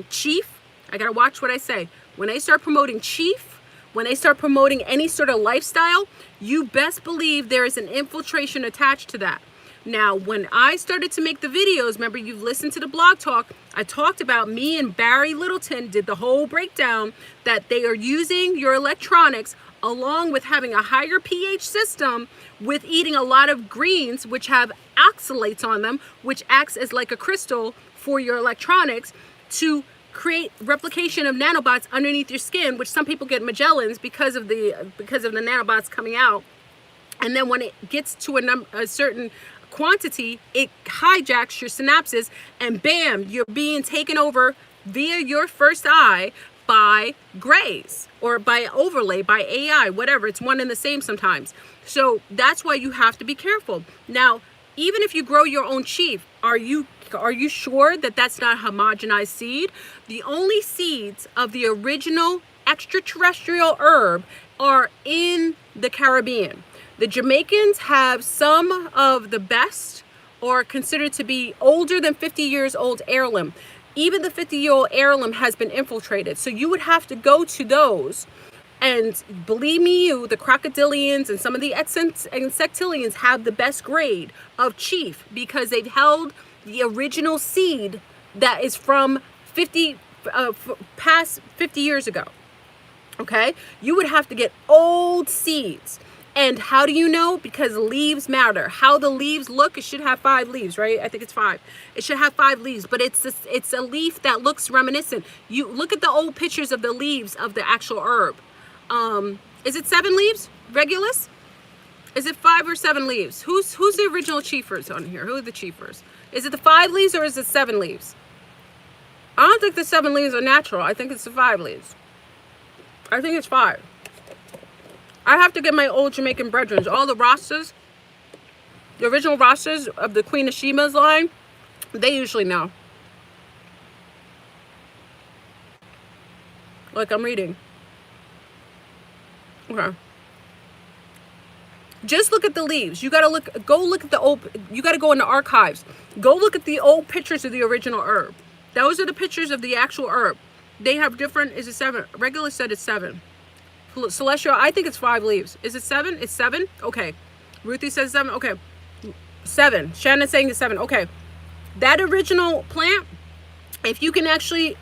chief, I got to watch what I say. When they start promoting chief, when they start promoting any sort of lifestyle, you best believe there is an infiltration attached to that. Now, when I started to make the videos, remember, you've listened to the blog talk, I talked about me and Barry Littleton did the whole breakdown that they are using your electronics along with having a higher pH system, with eating a lot of greens, which have oxalates on them, which acts as like a crystal for your electronics, to create replication of nanobots underneath your skin, which some people get Magellans because of the nanobots coming out. And then when it gets to a certain quantity, it hijacks your synapses, and bam, you're being taken over via your first eye by grays or by overlay, by AI, whatever. It's one and the same sometimes. So that's why you have to be careful. Now, even if you grow your own chief, are you sure that that's not homogenized seed? The only seeds of the original extraterrestrial herb are in the Caribbean. The Jamaicans have some of the best, or considered to be older than 50 years old heirloom. Even the 50-year-old heirloom has been infiltrated. So you would have to go to those. And believe me, the crocodilians and some of the insectilians have the best grade of chief, because they've held the original seed that is from past 50 years ago. Okay? You would have to get old seeds. And how do you know? Because leaves matter. How the leaves look, it should have 5 leaves, right? I think it's 5. It should have 5 leaves, but it's a leaf that looks reminiscent. You look at the old pictures of the leaves of the actual herb. Is it 7 leaves? Regulus? Is it 5 or 7 leaves? Who's the original chiefers on here? Who are the chiefers? Is it the 5 leaves or is it 7 leaves? I don't think the 7 leaves are natural. I think it's the 5 leaves. I think it's 5. I have to get my old Jamaican brethren, all the Rastas, the original Rastas of the Queen of Sheba's line, they usually know. Like I'm reading. Okay. Just look at the leaves. You gotta go look at the old, you gotta go in the archives. Go look at the old pictures of the original herb. Those are the pictures of the actual herb. They have different, is it 7? Regular said it's 7. Celestial, I think it's 5 leaves. Is it 7? It's 7? Okay. Ruthie says 7. Okay. 7. Shannon's saying it's 7. Okay. That original plant, if you can actually,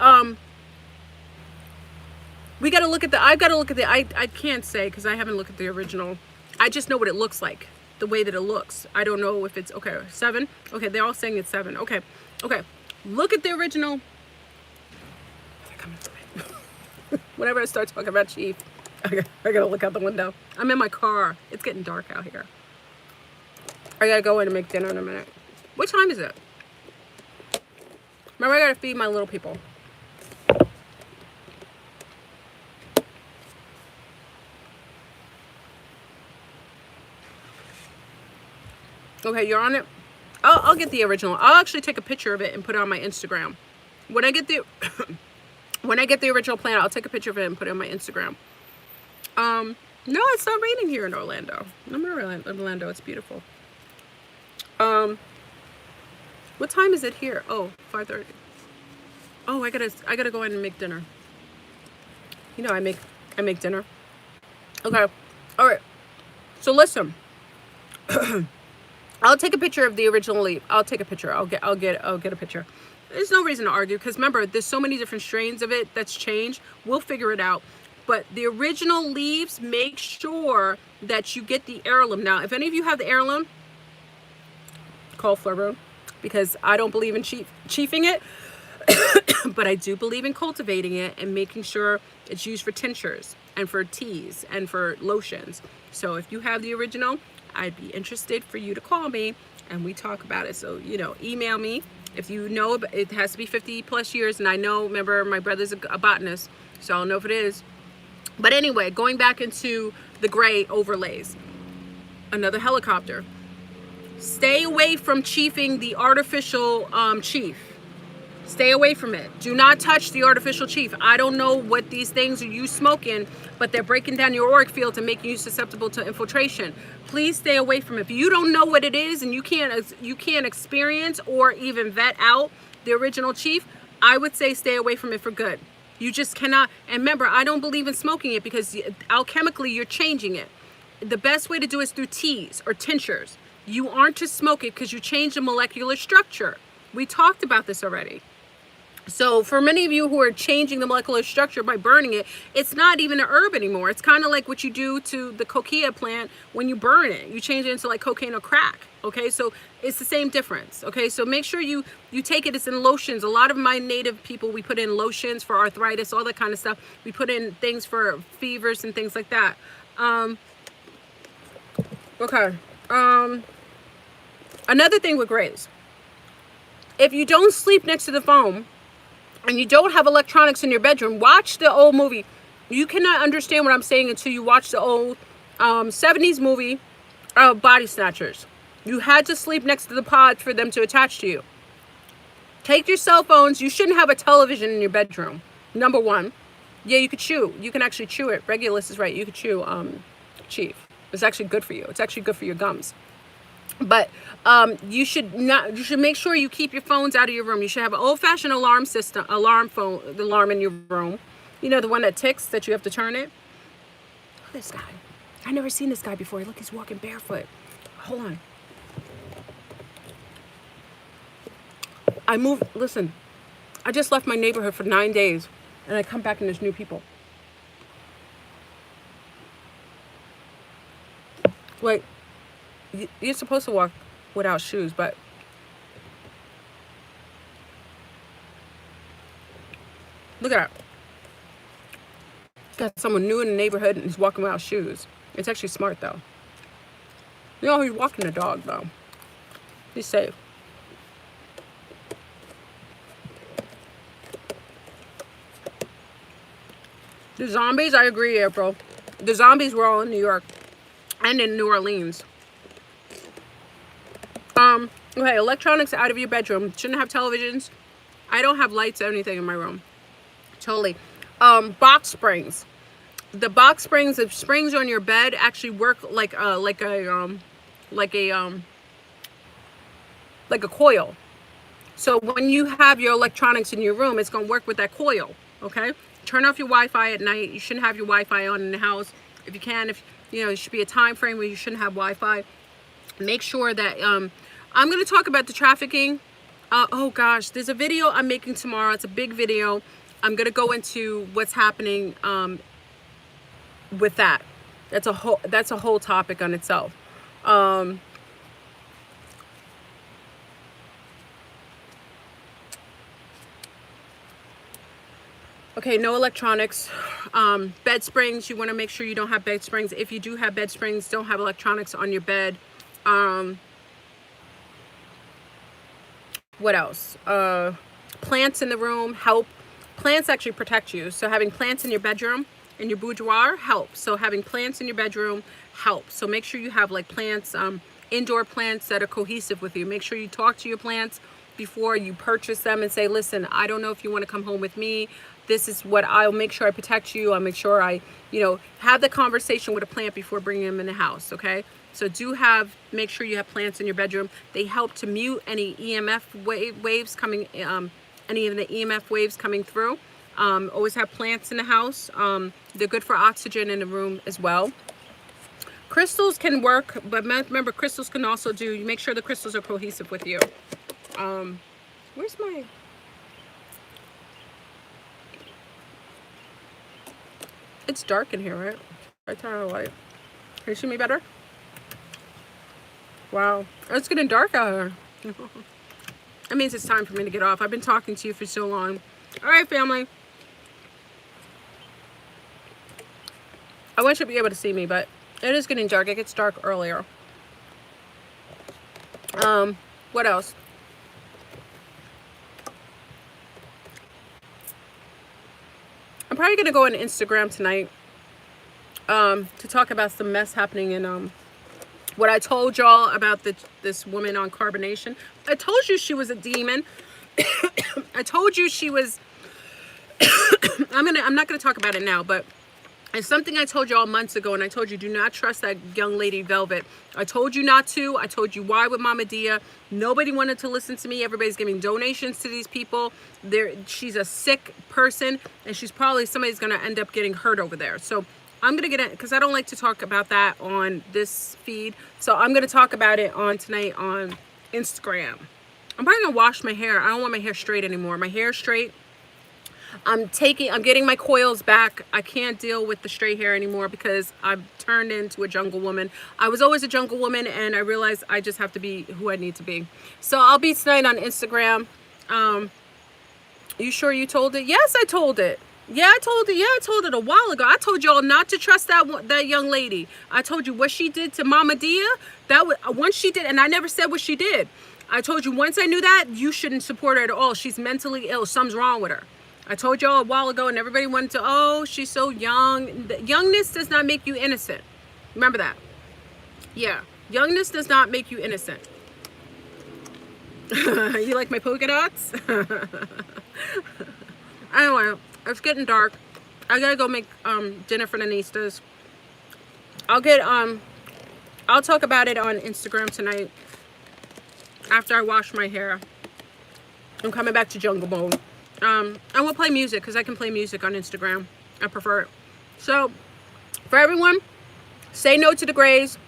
we got to look at the, I've got to look at the, I can't say because I haven't looked at the original. I just know what it looks like, the way that it looks. I don't know if it's, okay, 7. Okay, they're all saying it's 7. Okay. Okay. Look at the original. Whenever I start talking about chief, I gotta look out the window. I'm in my car. It's getting dark out here. I gotta go in and make dinner in a minute. What time is it? Remember, I gotta feed my little people. Okay, you're on it? I'll get the original. I'll actually take a picture of it and put it on my Instagram. When I get the when I get the original plant, I'll take a picture of it and put it on my Instagram. No, it's not raining here in Orlando. I'm in Orlando. It's beautiful. What time is it here? Oh, 5:30. Oh, I gotta go in and make dinner. You know, I make dinner. Okay. All right. So listen. I'll take a picture of the original leaf. I'll take a picture. I'll get a picture. There's no reason to argue because remember, there's so many different strains of it that's changed. We'll figure it out. But the original leaves, make sure that you get the heirloom. Now, if any of you have the heirloom, call Fleur, because I don't believe in chiefing it, but I do believe in cultivating it and making sure it's used for tinctures and for teas and for lotions. So if you have the original, I'd be interested for you to call me and we talk about it. So, you know, email me. If you know, it has to be 50 plus years. And I know, remember, my brother's a botanist, so I'll know if it is. But anyway, going back into the gray overlays. Another helicopter. Stay away from chiefing the artificial chief. Stay away from it. Do not touch the artificial chief. I don't know what these things are you smoking, but they're breaking down your auric field and making you susceptible to infiltration. Please stay away from it. If you don't know what it is and you can't experience or even vet out the original chief, I would say stay away from it for good. You just cannot. And remember, I don't believe in smoking it because alchemically you're changing it. The best way to do it is through teas or tinctures. You aren't to smoke it because you change the molecular structure. We talked about this already. So for many of you who are changing the molecular structure by burning it, it's not even an herb anymore. It's kind of like what you do to the coquilla plant when you burn it. You change it into like cocaine or crack. Okay, so it's the same difference. Okay, so make sure you take it. It's in lotions. A lot of my native people, we put in lotions for arthritis, all that kind of stuff. We put in things for fevers and things like that. Okay. Another thing with grays, if you don't sleep next to the phone and you don't have electronics in your bedroom, watch the old movie. You cannot understand what I'm saying until you watch the old 70s movie, Body Snatchers. You had to sleep next to the pod for them to attach to you. Take your cell phones. You shouldn't have a television in your bedroom. Number one. Yeah, you could chew. You can actually chew it. Regulus is right. You could chew Chief. It's actually good for you. It's actually good for your gums. But you should make sure you keep your phones out of your room. You should have an old-fashioned alarm system, alarm in your room. You know, the one that ticks, that you have to turn it. Look at this guy. I've never seen this guy before. Look, he's walking barefoot. Hold on. Listen, I just left my neighborhood for 9 days, and I come back and there's new people. Wait. You're supposed to walk without shoes, but look at that. Got someone new in the neighborhood and he's walking without shoes. It's actually smart though. You know, he's walking the dog though. He's safe. The zombies, I agree, April. The zombies were all in New York and in New Orleans. Okay, electronics out of your bedroom. Shouldn't have televisions. I don't have lights or anything in my room. Totally. Box springs. The box springs, the springs on your bed actually work like a coil. So when you have your electronics in your room, it's gonna work with that coil. Okay. Turn off your Wi-Fi at night. You shouldn't have your Wi-Fi on in the house. If you can, there should be a time frame where you shouldn't have Wi-Fi. Make sure that I'm going to talk about the trafficking. Oh gosh, there's a video I'm making tomorrow. It's a big video. I'm going to go into what's happening with that. That's a whole topic on itself. Okay, no electronics. Bed springs, you want to make sure you don't have bed springs. If you do have bed springs, don't have electronics on your bed. What else? Plants in the room help. Plants actually protect you. So having plants in your bedroom, in your boudoir, helps. So having plants in your bedroom helps. So make sure you have like plants, indoor plants that are cohesive with you. Make sure you talk to your plants before you purchase them and say, listen, I don't know if you want to come home with me. This is what I'll make sure I protect you. I'll make sure I, have the conversation with a plant before bringing them in the house. Okay. So make sure you have plants in your bedroom. They help to mute any EMF waves coming, any of the EMF waves coming through. Always have plants in the house. They're good for oxygen in the room as well. Crystals can work, but remember, crystals can also you make sure the crystals are cohesive with you. Where's my... It's dark in here, right? I turn on the light. Can you see me better? Wow. It's getting dark out here. That means it's time for me to get off. I've been talking to you for so long. All right, family. I wish you'd be able to see me, but it is getting dark. It gets dark earlier. What else? I'm probably going to go on Instagram tonight to talk about some mess happening in what I told y'all about this woman on carbonation. I told you she was a demon. I told you she was I'm not going to talk about it now, but it's something I told y'all months ago, and I told you do not trust that young lady Velvet. I told you not to. I told you why with Mama Dia. Nobody wanted to listen to me. Everybody's giving donations to these people. She's a sick person, and somebody's going to end up getting hurt over there. So I'm going to get it, because I don't like to talk about that on this feed. So I'm going to talk about it tonight on Instagram. I'm probably gonna wash my hair. I don't want my hair straight anymore. My hair is straight. I'm getting my coils back. I can't deal with the straight hair anymore because I've turned into a jungle woman. I was always a jungle woman, and I realized I just have to be who I need to be. So I'll be tonight on Instagram. You sure you told it? Yes, I told it. Yeah, I told it. Yeah, I told it a while ago. I told y'all not to trust that young lady. I told you what she did to Mama Dia. That was once she did, and I never said what she did. I told you once I knew that, you shouldn't support her at all. She's mentally ill. Something's wrong with her. I told y'all a while ago, and everybody wanted to, oh, she's so young. Youngness does not make you innocent. Remember that. Yeah, youngness does not make you innocent. You like my polka dots? Anyway, it's getting dark. I gotta go make dinner for the niestas. I'll talk about it on Instagram tonight after I wash my hair. I'm coming back to jungle mode. And we'll play music because I can play music on Instagram. I prefer it. So, for everyone, say no to the grays.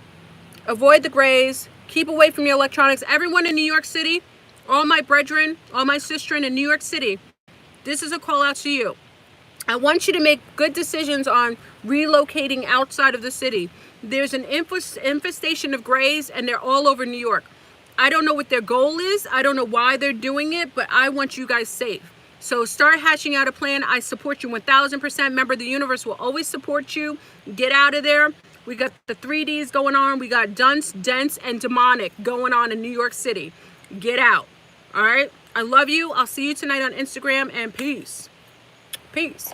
Avoid the grays. Keep away from your electronics. Everyone in New York City, all my brethren, all my sistren in New York City, this is a call out to you. I want you to make good decisions on relocating outside of the city. There's an infestation of grays, and they're all over New York. I don't know what their goal is. I don't know why they're doing it, but I want you guys safe. So start hatching out a plan. I support you 1000%. Remember, the universe will always support you. Get out of there. We got the 3Ds going on. We got Dunce, Dense, and Demonic going on in New York City. Get out. All right? I love you. I'll see you tonight on Instagram, and peace. Peace.